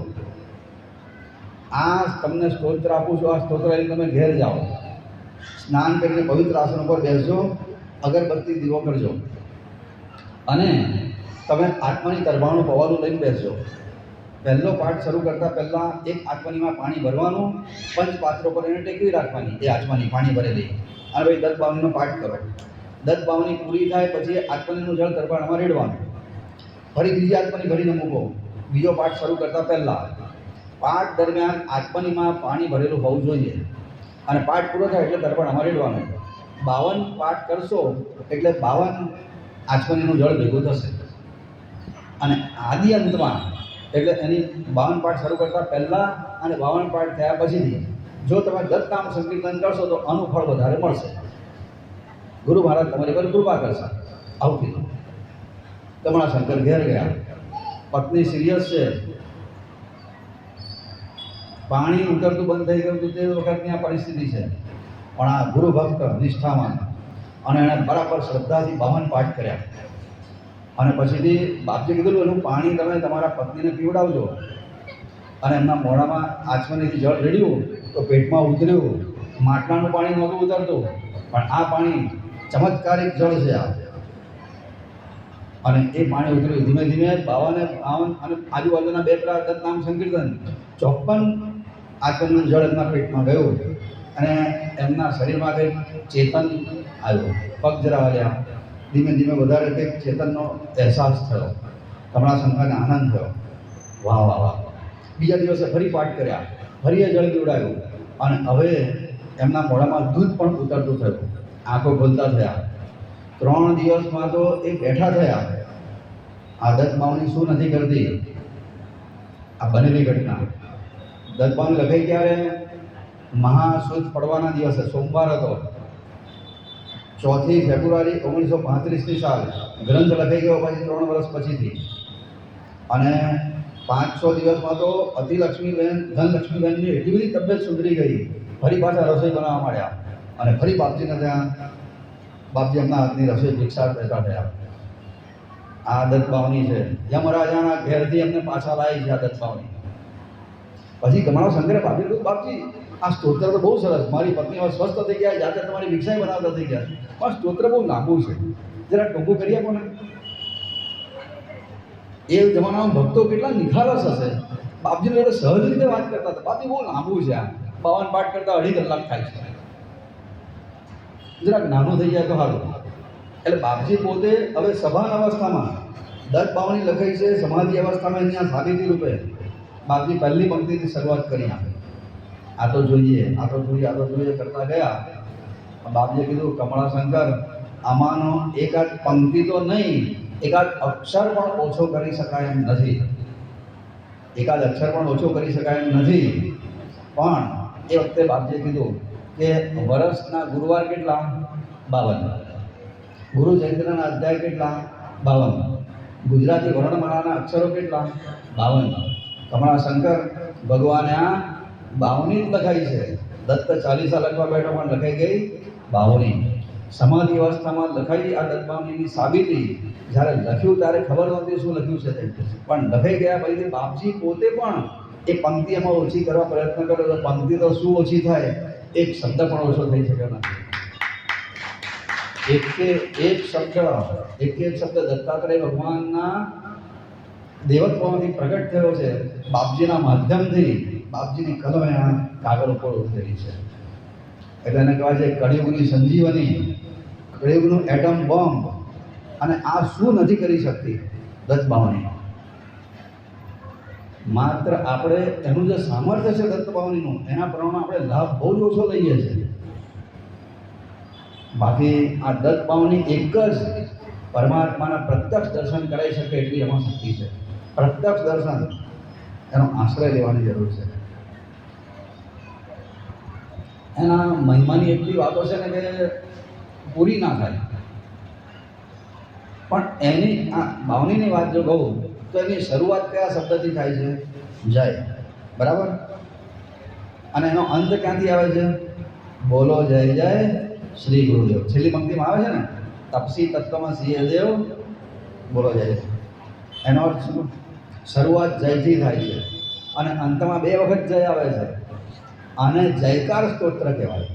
આ તમને સ્તોત્ર આપું છું, આ સ્તોત્ર લઈને તમે ઘેર જાઓ, સ્નાન કરીને પવિત્ર આસન ઉપર બેસજો, અગરબત્તી દીવો કરજો અને તમે આત્માની તરબાણું પવાનું લઈને બેસજો. પહેલો પાઠ શરૂ કરતાં પહેલાં એક આત્માનીમાં પાણી ભરવાનું, પંચપાત્રો પર એને ટેકવી રાખવાની, એ આત્માની પાણી ભરેલી, અને ભાઈ 10 બાવનીનો પાઠ કરો. 10 બાવની પૂરી થાય પછી આત્માનીનું જળ તરબાણમાં રેડવાનું, ફરી બીજી આત્માની ભરીને મૂકો. બીજો પાઠ શરૂ કરતાં પહેલાં પાઠ દરમિયાન આત્માનીમાં પાણી ભરેલું હોવું જોઈએ અને પાઠ પૂરો થાય એટલે તરબાણમાં રેડવાનું. 52 પાઠ કરશો એટલે 52 આચમનીનું જળ ભેગું થશે. અને આદિ અંતમાં એટલે એની 52 પાઠ શરૂ કરતાં પહેલાં અને 52 પાઠ થયા પછીથી જો તમે 10 નામ સંકીર્તન કરશો તો આનું ફળ વધારે મળશે. ગુરુ મહારાજ તમારી પર કૃપા કરશે. આવું કીધું. કમળા શંકર ઘેર ગયા. પત્ની સિરિયસ છે, પાણી ઉતરતું બંધ થઈ ગયું હતું તે વખતની આ પરિસ્થિતિ છે. પણ આ ગુરુ ભક્ત નિષ્ઠાવાન અને એણે બરાબર શ્રદ્ધાથી 52 પાઠ કર્યા. અને પછીથી બાપજીએ કીધું એનું પાણી તમે તમારા પત્નીને પીવડાવજો. અને એમના મોઢામાં આચમનીથી જળ રેડ્યું તો પેટમાં ઉતર્યું. માટલાનું પાણી નહોતું ઉતરતું, પણ આ પાણી ચમત્કારિક જળ છે આ. અને એ પાણી ઉતર્યું. ધીમે ધીમે 52 અને આજુબાજુના 2 નામ સંકીર્તન 54 આચમનનું જળ એમના પેટમાં ગયું અને એમના શરીરમાં કંઈક ચેતન આવ્યું. પગ જરા હાલ્યા. ધીમે ધીમે વધારે કંઈક ચેતનનો અહેસાસ થયો. કમળા શંકરને આનંદ થયો. વાહ વાહ વાહ. બીજા દિવસે ફરી પાઠ કર્યા, ફરી એ જળ પીવડાવ્યું અને હવે એમના મોઢામાં દૂધ પણ ઉતરતું થયું. આંખો ખોલતા થયા. 3 દિવસમાં તો એ બેઠા થયા. આ 10 બાવની શું નથી કરતી આ બનેલી ઘટના. 10 બાવની લખાઈ ક્યારે? મહાસુદ પડવાના દિવસે, સોમવાર હતો, 4 ફેબ્રુઆરી 1935ની સાલ. ગ્રંથ લખાઈ ગયો પછી 3 વર્ષ પછીથી. અને 5-6 દિવસમાં તો અતિલક્ષ્મીબેન, ધનલક્ષ્મીબેનની એટલી બધી તબિયત સુધરી ગઈ, ફરી પાછા રસોઈ બનાવવા માંડ્યા અને ફરી બાપજીને ત્યાં બાપજી એમના હાથની રસોઈ ભિક્ષા દેતા થયા. આ 10 બાવની છે. યમરાજાના ઘેરથી એમને પાછા લાવી છે આ 10 બાવની. પછી કમળા શંકરે બાપજી કીધું, બાપજી આ સ્તોત્ર તો બહુ સરસ, મારી પત્ની હવે સ્વસ્થ થઈ ગયા, જાતે તમારી ભિક્ષાએ બનાવતા થઈ ગયા, પણ સ્તોત્ર બહુ લાંબુ છે, જરા ટૂંકું કરી આપો ને. એ જમાનામાં ભક્તો કેટલા નિખાલસ હશે. બાપજીને જોડે સહજ રીતે વાત કરતા હતા. બાપજી બહુ લાંબુ છે આ, 52 પાઠ કરતા 2.5 કલાક થાય છે, જરાક નાનું થઈ જાય તો સારું. એટલે બાપજી પોતે હવે સભાન અવસ્થામાં 10 બાવની લખાઈ છે, સમાધિ અવસ્થામાં અહીંયા સાબિતી રૂપે બાપજી પહેલી પંક્તિથી શરૂઆત કરી આપે. આ તો જોઈએ, આ તો જોઈએ, આ તો જોઈએ કરતા ગયા. બાપજીએ કીધું, કમળા શંકર આમાંનો એકાદ પંક્તિ તો નહીં, એકાદ અક્ષર પણ ઓછો કરી શકાય એમ નથી. એકાદ અક્ષર પણ ઓછો કરી શકાય એમ નથી. પણ એ વખતે બાપજીએ કીધું કે વર્ષના ગુરુવાર કેટલા? 52. ગુરુ ચરિત્રના અધ્યાય કેટલા? 52. ગુજરાતી વર્ણમાળાના અક્ષરો કેટલા? 52. કમળા શંકર ભગવાને આ 52 જ લખાઈ છે. દત્ત ચાલીસા લખવા બેઠો પણ લખાઈ ગઈ 52. સમાધિ અવસ્થામાં લખાઈ આ 10 બાવનીની સાબિતી. જ્યારે લખ્યું ત્યારે ખબર નહોતી શું લખ્યું છે તે, પણ લખાઈ ગયા પછી બાપજી પોતે પણ એ પંક્તિ એમાં ઓછી કરવા પ્રયત્ન કર્યો તો પંક્તિ તો શું ઓછી થાય, એક શબ્દ પણ ઓછો થઈ શક્યો નથી. એક શબ્દ દત્તાત્રેય ભગવાનના દેવત્વમાંથી પ્રગટ થયો છે. બાપજીના માધ્યમથી બાપજીની કલમ આ કાગળ ઉપર ઉતરી છે. એટલે એને કહેવાય છે કળિયુગની સંજીવની, કળિયુગનું એટમ બોમ્બ. અને આ શું નથી કરી શકતી દત્તબાવની? માત્ર આપણે એનું જે સામર્થ્ય છે દત્તબાવનીનું, એના પ્રમાણે આપણે લાભ બહુ જ ઓછો લઈએ છીએ. બાકી આ દત્તબાવની એક જ પરમાત્માના પ્રત્યક્ષ દર્શન કરાવી શકે એટલી એમાં શક્તિ છે. પ્રત્યક્ષ દર્શન, એનો આશ્રય લેવાની જરૂર છે. એના મહિમાની એટલી વાતો છે ને કે પૂરી ના થાય. પણ એની આ બાવનીની વાત જો કહું તો એની શરૂઆત કયા શબ્દથી થાય છે? જય. બરાબર? અને એનો અંત ક્યાંથી આવે છે? બોલો જય જય શ્રી ગુરુદેવ. છેલ્લી પંક્તિમાં આવે છે ને, તપસી તત્વમાં સિંહ દેવ બોલો જય જય. એનો અર્થ શું? શરૂઆત જયથી થાય છે અને અંતમાં 2 વખત જય આવે છે. આને જયકાર સ્તોત્ર કહેવાય.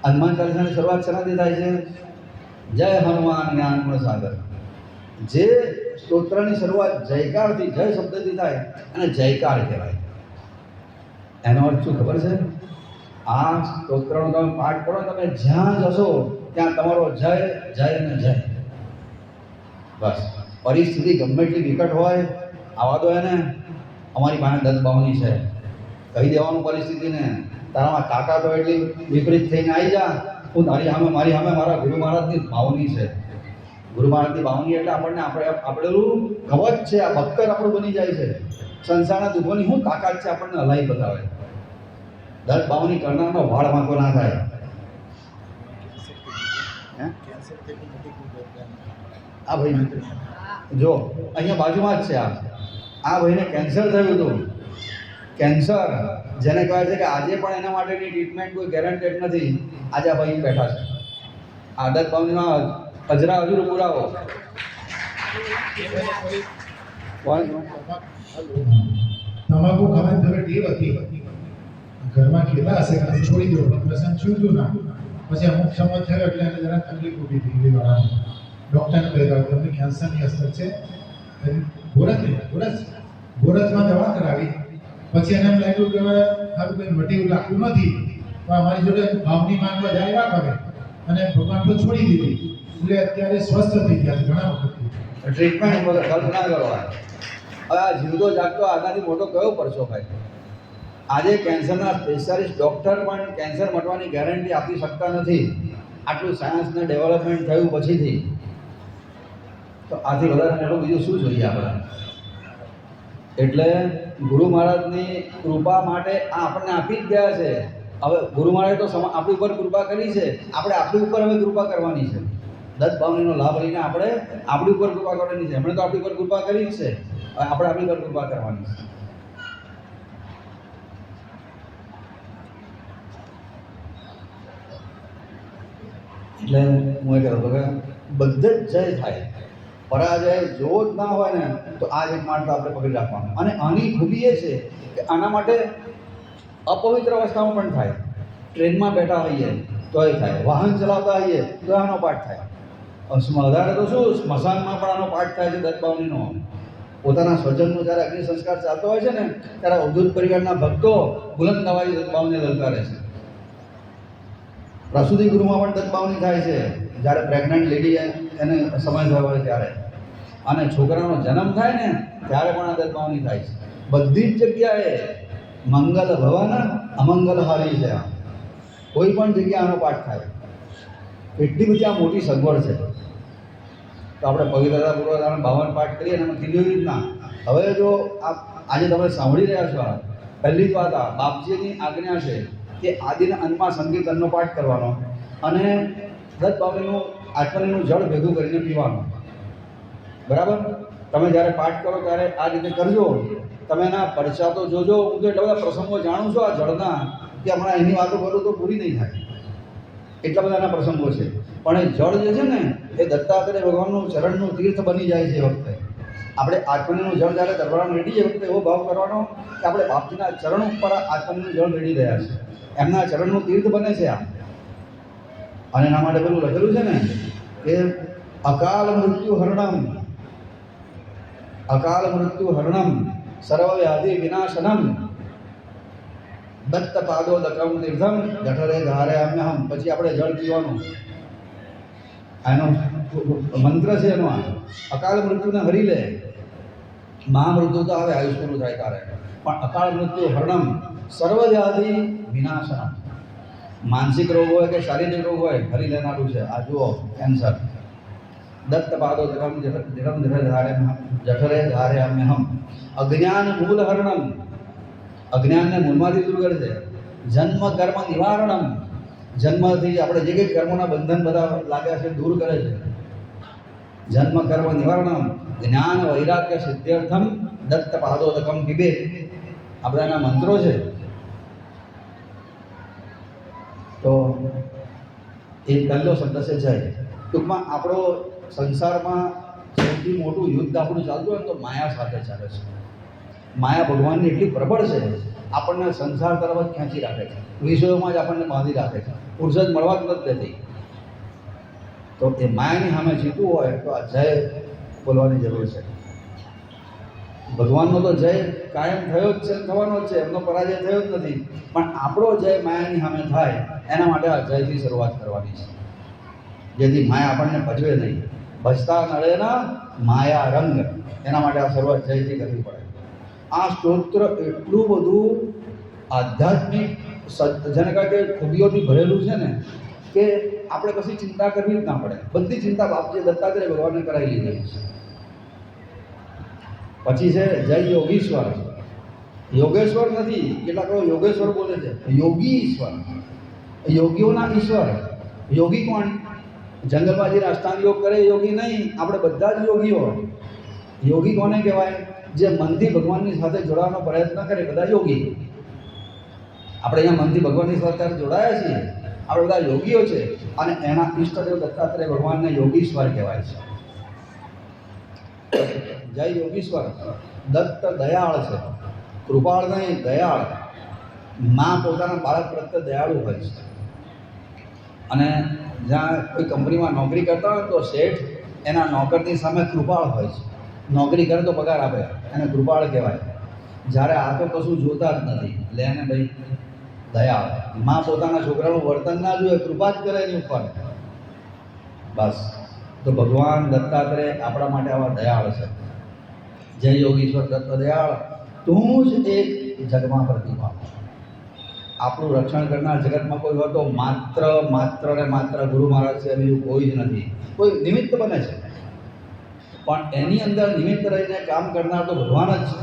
હનુમાન ચાલીસાની શરૂઆત શેનાથી થાય છે? જય હનુમાન જ્ઞાન ગુણ સાગર. જે સ્તોત્રની શરૂઆત જયકારથી, જય શબ્દથી થાય અને જયકાર કહેવાય. એનો અર્થ શું ખબર છે? આ સ્તોત્રનો તમે પાઠ કરો, તમે જ્યાં જશો ત્યાં તમારો જય જય ને જય. બસ. પરિસ્થિતિ ગમે એટલી વિકટ હોય, આવા દો એને. અમારી પાસે દત્તબાવની છે, કહી દેવાનું પરિસ્થિતિને, તારામાં તાકાત હોય એટલી વિપરીત થઈને આવી જા. હું મારી સામે મારા ગુરુ મહારાજની બાવની છે. ગુરુ મહારાજની બાવની એટલે આપણેલું કવચ છે. આ ભક્તર આપણું બની જાય છે. સંસારના દુઃખોની શું તાકાત છે આપણને હલાવી બતાવે. દત્તબાવની કરનારનો વાળ વાંકો ના થાય. આ ભાઈ જો અહીંયા બાજુમાં જ છે. આ ભાઈને કેન્સર થયું હતું. કેન્સર જેને કહેવાય છે કે આજે પણ એના માટેની ટ્રીટમેન્ટ કોઈ ગેરંટેડ નથી. આજે આ ભાઈ બેઠા છે. આ દત્તબાવનીમાં અજરા હજુર પુરાવો. તમાકુ ખાવાની તમે ટેવ હતી, ઘરમાં ખેલા હશે કે છોડી દો, પણ પ્રસંગ છૂટ્યું ના. પછી અમુક સમય થયો એટલે એને જરા તકલીફ ઊભી થઈ ગઈ વાળાને. ડૉક્ટરને કહ્યું તમને કેન્સરની અસર છે. ગોરજમાં દવા કરાવી. પછી એને એમ લાગ્યું કે હવે સારું કંઈ મટી લાગતું નથી, તો અમારી જોડે ભાવની માંગવા જાય ના કરે અને ભગવાન તો છોડી દીધી. એટલે અત્યારે સ્વસ્થ થઈ ગયા ઘણા વખતથી. ટ્રીટમેન્ટ ખર્ચ ના કરવા. હવે આ જીવતો જાગતો આનાથી મોટો કયો પરસો ભાઈ? આજે કેન્સરના સ્પેશિયાલિસ્ટ ડૉક્ટર પણ કેન્સર મટવાની ગેરંટી આપી શકતા નથી. આટલું સાયન્સને ડેવલપમેન્ટ થયું પછીથી. તો આથી વધારે મોટું બીજું શું જોઈએ આપણે? એટલે ગુરુ મહારાજની કૃપા માટે આ આપણને આપી જ ગયા છે. હવે ગુરુ મહારાજે તો આપણી ઉપર કૃપા કરી છે, આપણે આપણી ઉપર હવે કૃપા કરવાની છે. દત્તબાવનીનો લાભ લઈને આપણે આપણી ઉપર કૃપા કરવાની છે. એમણે તો આપણી ઉપર કૃપા કરી જ છે, હવે આપણે આપણી ઉપર કૃપા કરવાની છે. એટલે હું એ કહેતો કે બધે જ જય થાય. પરાજય જોવો જ ના હોય ને તો આ જ એક માર્ગ આપણે પકડી રાખવાનું. અને આની ખૂબી એ છે કે આના માટે અપવિત્ર અવસ્થામાં પણ થાય. ટ્રેનમાં બેઠા હોઈએ તોય થાય, વાહન ચલાવતા હોઈએ તો આનો પાઠ થાય. વધારે તો શું, સ્મશાનમાં પણ આનો પાઠ થાય છે દત્તબાવનીનો. પોતાના સ્વજનનો જ્યારે અગ્નિ સંસ્કાર ચાલતો હોય છે ને ત્યારે અવધૂત પરિવારના ભક્તો બુલંદ અવાજે દત્તબાવને લલકારે છે. પ્રસૂતિ ગૃહમાં પણ દત્તબાવની થાય છે જ્યારે પ્રેગ્નન્ટ લેડી એને સમય થયો હોય ત્યારે. અને છોકરાનો જન્મ થાય ને ત્યારે પણ આ દત્તબાવની થાય છે. બધી જ જગ્યાએ મંગલ ભવન અમંગલ હારી છે. કોઈ પણ જગ્યાએ આનો પાઠ થાય. એટલી બધી આ મોટી સગવડ છે. તો આપણે પવિત્રતાપૂર્વક આનો 52 પાઠ કરીએ અને એમાં કીધું એવી રીતના હવે જો આજે તમે સાંભળી રહ્યા છો, પહેલી જ વાત આ બાપજીની આજ્ઞા છે કે આદિના અંતમાં સંકીર્તનનો પાઠ કરવાનો અને દત્તબાવનીનું આચમનીનું જળ ભેગું કરીને પીવાનું. બરાબર? તમે જ્યારે પાઠ કરો ત્યારે આ રીતે કરજો. તમે એના પરચા તો જોજો. હું તો એટલા બધા પ્રસંગો જાણું છું આ જળના કે હમણાં એની વાતો કરું તો પૂરી નહીં થાય. એટલા બધા એના પ્રસંગો છે. પણ એ જળ જે છે ને એ દત્તાત્રેય ભગવાનનું ચરણનું તીર્થ બની જાય છે. એ વખતે આપણે આચમનીનું જળ જ્યારે દરબારમાં રેડી એ વખતે એવો ભાવ કરવાનો કે આપણે બાપજીના ચરણ ઉપર આચમનીનું જળ રેડી રહ્યા છે. એમના ચરણનું તીર્થ બને છે આ. અને એના માટે પેલું લખેલું છે ને કે અકાલ મૃત્યુ હરણમ, અકાલ મૃત્યુ હરણમ સર્વ વ્યાધિ વિનાશનમ દત્ત પાદોદકમ તીર્થમ જઠરે ધારયામ્યહમ. પછી આપણે જળ પીવાનું, એનો મંત્ર છે એનો આ. અકાળ મૃત્યુને હરી લે. મહામૃત્યુ તો આવે, આયુષ પૂરું થાય તારે, પણ અકાળ મૃત્યુ હરણમ સર્વ વ્યાધિ વિનાશનમ. માનસિક રોગ હોય કે શારીરિક રોગ હોય, હરી લેનારું છે. આ જુઓ, કેન્સર. દત્ત પાદોદકમ જઠરે ધારયામ્યહમ. અજ્ઞાન મૂલ હરણમ, અજ્ઞાનને મૂળમાંથી દૂર કરે છે. જન્મ કર્મ નિવારણમ, જન્મથી આપણે જે કંઈ કર્મોના બંધન બધા લાગ્યા છે દૂર કરે છે. જન્મ કર્મ નિવારણમ જ્ઞાન વૈરાગ્ય સિદ્ધ્યર્થમ દત્ત પાદોદકમ પીબે. આ બધાના મંત્રો છે. તો એ પહેલો શબ્દ છે જય. ટૂંકમાં આપણો સંસારમાં સૌથી મોટું યુદ્ધ આપણું ચાલતું હોય ને તો માયા સાથે ચાલે છે. માયા ભગવાનની એટલી પ્રબળ છે, આપણને સંસાર તરફ જ ખેંચી રાખે છે, વિષયોમાં જ આપણને બાંધી રાખે છે, ફુરસદ મળવા જ નથી દેતી. તો એ માયાની સામે જીતવું હોય તો આ જય બોલવાની જરૂર છે. ભગવાનનો તો જય કાયમ થયો જ છે, થવાનો જ છે, એમનો પરાજય થયો જ નથી. પણ આપણો જય માયાની સામે થાય એના માટે આ જયથી શરૂઆત કરવાની છે, જેથી માયા આપણને ભજવે નહીં. ભજતા નળેના માયા રંગ, એના માટે આ શરૂઆત જયથી કરવી પડે. આ સ્તોત્ર એટલું બધું આધ્યાત્મિક જેને કહે કે ખૂબીઓથી ભરેલું છે ને કે આપણે કશી ચિંતા કરવી જ ના પડે. બધી ચિંતા બાપજી દત્તાત્રેય ભગવાનને કરાવી લીધેલી છે. પછી છે જય યોગીશ્વર. યોગેશ્વર નથી, કેટલાક લોકો યોગેશ્વર બોલે છે, યોગી ઈશ્વર, યોગીઓના ઈશ્વર. યોગી કોણ? જંગલમાં જઈને અષ્ટાંગ યોગ કરે યોગી નહીં, આપણે બધા જ યોગીઓ. યોગી કોને કહેવાય? જે મનથી ભગવાનની સાથે જોડાવાનો પ્રયત્ન કરે, બધા યોગી. આપણે અહીંયા મનથી ભગવાનની સાથે જોડાયા છીએ, આપણે બધા યોગીઓ છે. અને એના ઈષ્ટદેવ દત્તાત્રેય ભગવાનને યોગીશ્વર કહેવાય છે. જય યોગીશ્વર. દત્ત દયાળ છે, કૃપાળ નહીં, દયાળ. માં પોતાના બાળક પ્રત્યે દયાળુ હોય છે. અને જ્યાં કોઈ કંપનીમાં નોકરી કરતા હોય તો શેઠ એના નોકરની સામે કૃપાળ હોય છે. નોકરી કરે તો પગાર આપે, એને કૃપાળ કહેવાય. જ્યારે આ તો કશું જોતા જ નથી, લે ને ભાઈ દયાળ. માં પોતાના છોકરાનું વર્તન ના જોઈએ, કૃપા જ કરે એની ઉપર, બસ. તો ભગવાન દત્તાત્રેય આપણા માટે આવા દયાળ છે. જય યોગીશ્વર દત્ત દયાળ, તું જ એક જગમાં પ્રતિભા. આપણું રક્ષણ કરનાર જગતમાં કોઈ હોય તો માત્ર ને માત્ર ગુરુ મહારાજ છે, બીજું કોઈ જ નથી. કોઈ નિમિત્ત બને છે, પણ એની અંદર નિમિત્ત રહીને કામ કરનાર તો ભગવાન જ છે.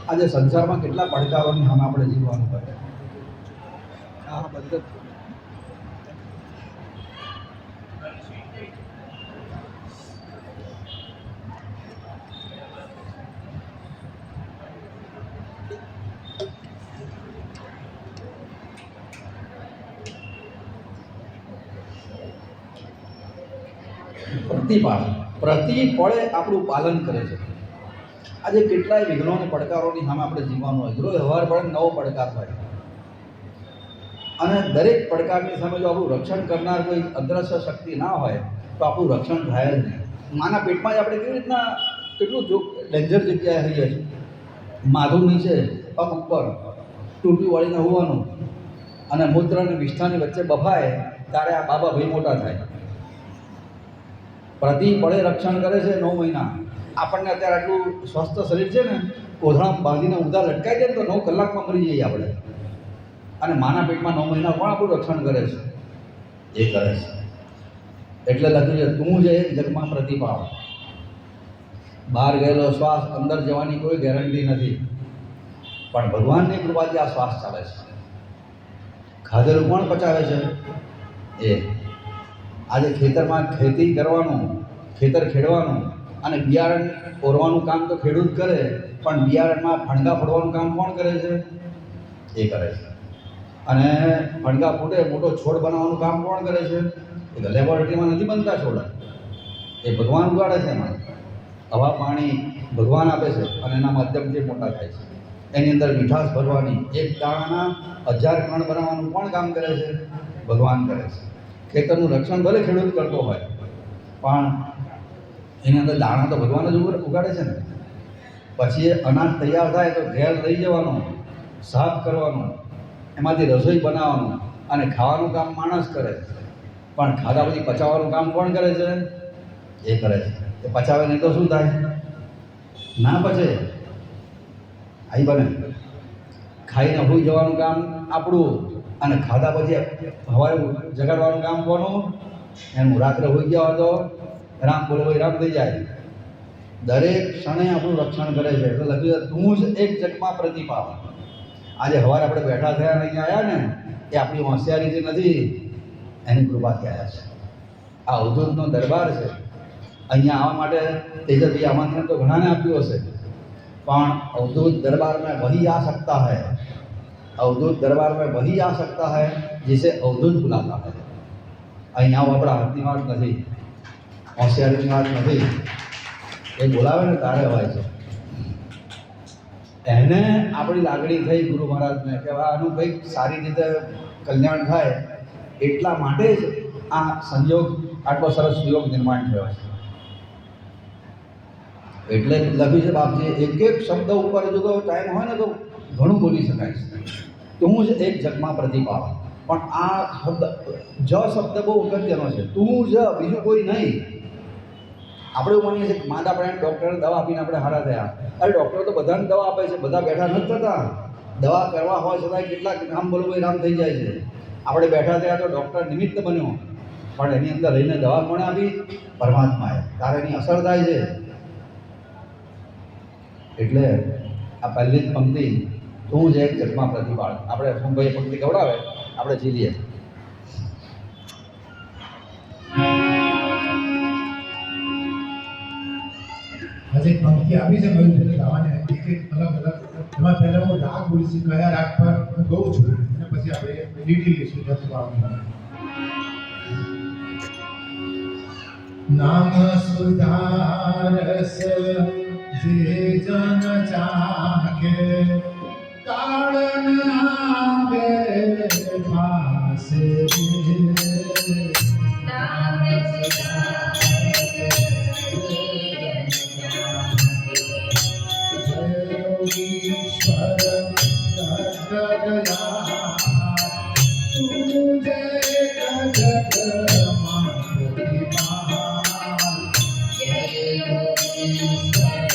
આજે સંસારમાં કેટલા પડકારોની સામે આપણે જીવવાનું પડે. હા બધું પ્રતિપળે આપણું પાલન કરે છે. આજે કેટલાય વિઘ્નો અને પડકારોની સામે આપણે જીવવાનું હોય, રોજ હવાર પડે નવો પડકાર હોય. અને દરેક પડકારની સામે જો આપણું રક્ષણ કરનાર કોઈ અદ્રશ્ય શક્તિ ના હોય તો આપણું રક્ષણ થાય જ નહીં. માના પેટમાં જ આપણે કેવી રીતના કેટલું ડેન્જર જગ્યાએ હોઈએ છીએ. માથું નીચે, પગ ઉપર, ટૂંટી વાળીને હોવાનું, અને મૂત્ર અને વિષ્ઠાની વચ્ચે બફાય ત્યારે આ બાબા ભાઈ મોટા થાય. પ્રતિપળે રક્ષણ કરે છે 9 મહિના. આપણને અત્યારે આટલું સ્વસ્થ શરીર છે ને, કોથળામાં બાંધીને ઊંધા લટકાઈ જાય તો 9 કલાકમાં મરી જઈએ આપણે. અને માના પેટમાં 9 મહિના કોણ આપણું રક્ષણ કરે છે? એ કરે છે. એટલે લખ્યું છે તું જે એક જગમાં પ્રતિભા. બહાર ગયેલો શ્વાસ અંદર જવાની કોઈ ગેરંટી નથી, પણ ભગવાનની કૃપાથી આ શ્વાસ ચાલે છે. ખાધેલું કોણ પચાવે છે? એ. આજે ખેતરમાં ખેતી કરવાનું, ખેતર ખેડવાનું અને બિયારણ ઓરવાનું કામ તો ખેડૂત કરે, પણ બિયારણમાં ફણગા ફોડવાનું કામ કોણ કરે છે? એ કરે છે. અને ફણગા ફૂટે મોટો છોડ બનાવવાનું કામ કોણ કરે છે? એ લેબોરેટરીમાં નથી બનતા છોડ, એ ભગવાન ઉગાડે છે. એમાં હવા પાણી ભગવાન આપે છે અને એના માધ્યમથી મોટા થાય છે. એની અંદર મીઠાશ ભરવાની, એક દાણાના 1000 કણ બનાવવાનું કોણ કામ કરે છે? ભગવાન કરે છે. ખેતરનું રક્ષણ ભલે ખેડૂત કરતો હોય, પણ એની અંદર દાણા તો ભગવાન જ ઉગાડે છે ને. પછી એ અનાજ તૈયાર થાય તો ઘેર લઈ જવાનું, સાફ કરવાનું, એમાંથી રસોઈ બનાવવાનું અને ખાવાનું કામ માણસ કરે, પણ ખાધા પછી પચાવવાનું કામ કોણ કરે છે? એ કરે છે. એ પચાવે નહીં તો શું થાય? ના પચે. આઈ બને. ખાઈને હોઈ જવાનું કામ આપણું, અને ખાધા પછી હવારે જગાડવાનું કામ કોનું? એનું. રાત્રે હોઈ ગયા હોય તો રામ બોલો ભાઈ રામ થઈ જાય. દરેક ક્ષણે આપણું રક્ષણ કરે છે. એટલે લખ્યું છે, તું જ એક જગમાં પ્રતિભાવ. આજે સવારે આપણે બેઠા થયા અને અહીંયા આવ્યા ને, એ આપણી હોશિયારીથી નથી, એની કૃપાથી આવ્યા છે. આ અવધૂતનો દરબાર છે. અહીંયા આવવા માટે તેજસ્વી આમંત્રણ તો ઘણાને આપ્યું હશે, પણ अवधूत दरबार में वही आ सकता है, अवधूत दरबार में वही आ सकता है जिसे अवधूत बुलाता है. અહીંયા આપણા હાથની વાત નથી, હોશિયારીની વાત નથી. એ બોલાવે ને તારે હોય છે. એને આપણી લાગણી થઈ ગુરુ મહારાજને કે આનું કંઈક સારી રીતે કલ્યાણ થાય, એટલા માટે જ આ સંયોગ, આટલો સરસ સુયોગ નિર્માણ થયો છે. એટલે લખ્યું છે બાપજી, એક એક શબ્દ ઉપર જો તો ટાઈમ હોય ને તો ઘણું બોલી શકાય છે. તું જ એક જગમાં પ્રતિભાવ. પણ આ શબ્દ જ શબ્દ બહુ અગત્યનો છે. તું જ, બીજું કોઈ નહીં. આપણે એવું માનીએ છીએ કે માંદા પડ્યા ડૉક્ટરને દવા આપીને આપણે સારા થયા. અરે ડૉક્ટર તો બધાને દવા આપે છે, બધા બેઠા નથી થતા. દવા કરવા હોય છતાંય કેટલાક રામ બોલો ભાઈ રામ થઈ જાય છે. આપણે બેઠા થયા તો ડૉક્ટર નિમિત્ત બન્યો, પણ એની અંદર રહીને દવા કોણે આપી? પરમાત્માએ. ત્યારે એની અસર થાય છે. એટલે આ પહેલી જ પંક્તિ, તું જ એક જગમાં પ્રતિભાળ. આપણે સોમભાઈ પંક્તિ ગવડાવે, આપણે ઝીલીએ. આજે પંક્તિ આપી છે મયુરભાઈ ગાવાને, એક એક અલગ અલગ. એમાં પહેલા હું રાગ બોલીશ, કયા રાગ પર હું ગાઉં છું, અને પછી આપણે લીટી લઈશું જસવાનું. નામ સુધારસ જે જન ચાખે, કાળન આવે પાસે. નામ ઈશ્વર દયા, તું જય જગમાં પ્રતિભા. જય યોગીશ્વર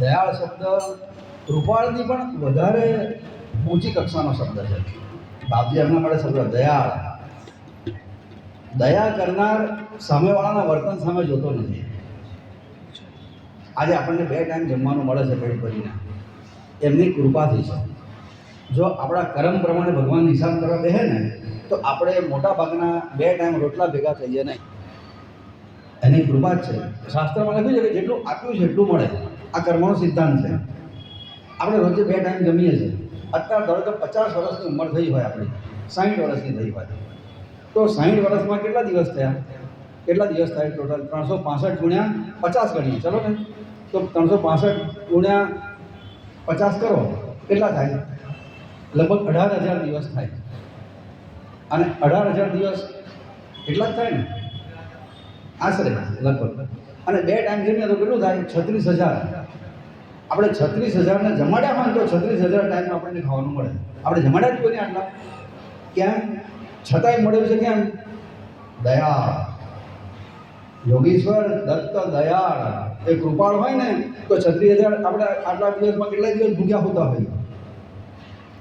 દયાળ શબ્દ કૃપાળથી પણ વધારે ઊંચી કક્ષાનો શબ્દ છે. બાપજી એમના માટે શબ્દ દયાળ. દયા કરનાર સામેવાળાના વર્તન સામે જોતો નથી. આજે આપણને 2 ટાઈમ જમવાનું મળે છે પેટ ભરીને, એમની કૃપાથી છે. જો આપણા કર્મ પ્રમાણે ભગવાન હિસાબ કરવા બેસે ને તો આપણે મોટા ભાગના 2 ટાઈમ રોટલા ભેગા થઈએ નહીં. એની કૃપા જ છે. શાસ્ત્રમાં લખ્યું છે કે જેટલું આપ્યું છે એટલું મળે. આ કર્મનો સિદ્ધાંત છે. આપણે રોજે 2 ટાઈમ જમીએ છીએ. અત્યારે ધારો કે 50 વર્ષની ઉંમર થઈ હોય, આપણી 60 વર્ષની થઈ હોય, તો 60 વર્ષમાં કેટલા દિવસ થયા? કેટલા દિવસ થાય ટોટલ? 365 ગુણ્યા 50 ગણીએ, ચલો ને. તો 365 ગુણ્યા 50 કરો, કેટલા થાય? લગભગ 18,000 દિવસ થાય. અને 18,000 દિવસ એટલા જ થાય ને. આશરે લગભગ. અને 2 ટાઈમ જમીએ તો કેટલું થાય? 36,000. આપણે 36,000ને જમાડ્યા હોય ને તો 36,000 ટાઈમ આપણને ખાવાનું મળે. આપણે જમાડ્યા જ કોઈને આટલા? કેમ? છતાંય મળ્યું છે કેમ? દયા. યોગીશ્વર દત્ત દયાળ. એ કૃપાળ હોય ને તો 36,000 આપણે આટલા દિવસમાં કેટલા દિવસ ભૂખ્યા હોતા હોય.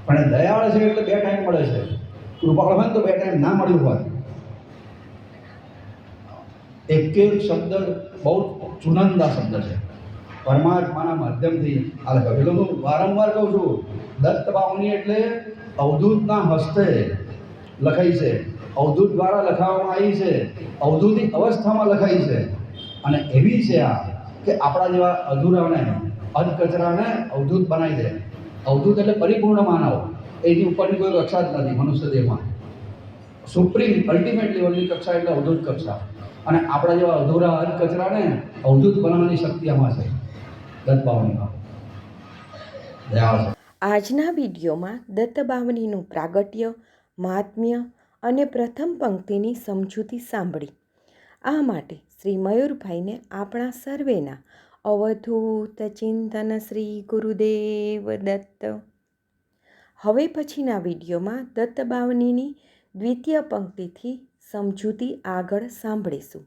પણ એ દયાળ છે એટલે 2 ટાઈમ મળે છે. કૃપાળ હોય ને તો 2 ટાઈમ ના મળ્યું હોય. એક એક શબ્દ બહુ ચુનંદા શબ્દ છે. પરમાત્માના માધ્યમથી આ લખાય. એટલે હું વારંવાર કહું છું, દત્ત બાવની એટલે અવધૂતના હસ્તે લખાઈ છે, અવધૂત દ્વારા લખાવવામાં આવી છે, અવધૂતિક અવસ્થામાં લખાઈ છે. અને એવી છે આ કે આપણા જેવા અધૂરાને અધકચરાને અવધૂત બનાવી દે. અવધૂત એટલે પરિપૂર્ણ માનવ. એની ઉપરની કોઈ કક્ષા જ નથી મનુષ્ય દેહમાં. સુપ્રીમ અલ્ટિમેટ લેવલની કક્ષા એટલે અવધૂત કક્ષા. અને આપણા જેવા અધૂરા અધકચરાને અવધૂત બનાવવાની શક્તિ આમાં છે, દત્ત બાવનીમાં. દયાળ છે. આજના વિડીયોમાં દત્તબાવનીનું પ્રાગટ્ય, મહાત્મ્ય અને પ્રથમ પંક્તિની સમજૂતી સાંભળી. આ માટે શ્રી મયુરભાઈને આપણા સર્વેના અવધૂત ચિંતન શ્રી ગુરુદેવ દત્ત. હવે પછીના વિડીયોમાં દત્તબાવનીની દ્વિતીય પંક્તિથી સમજૂતી આગળ સાંભળીશું.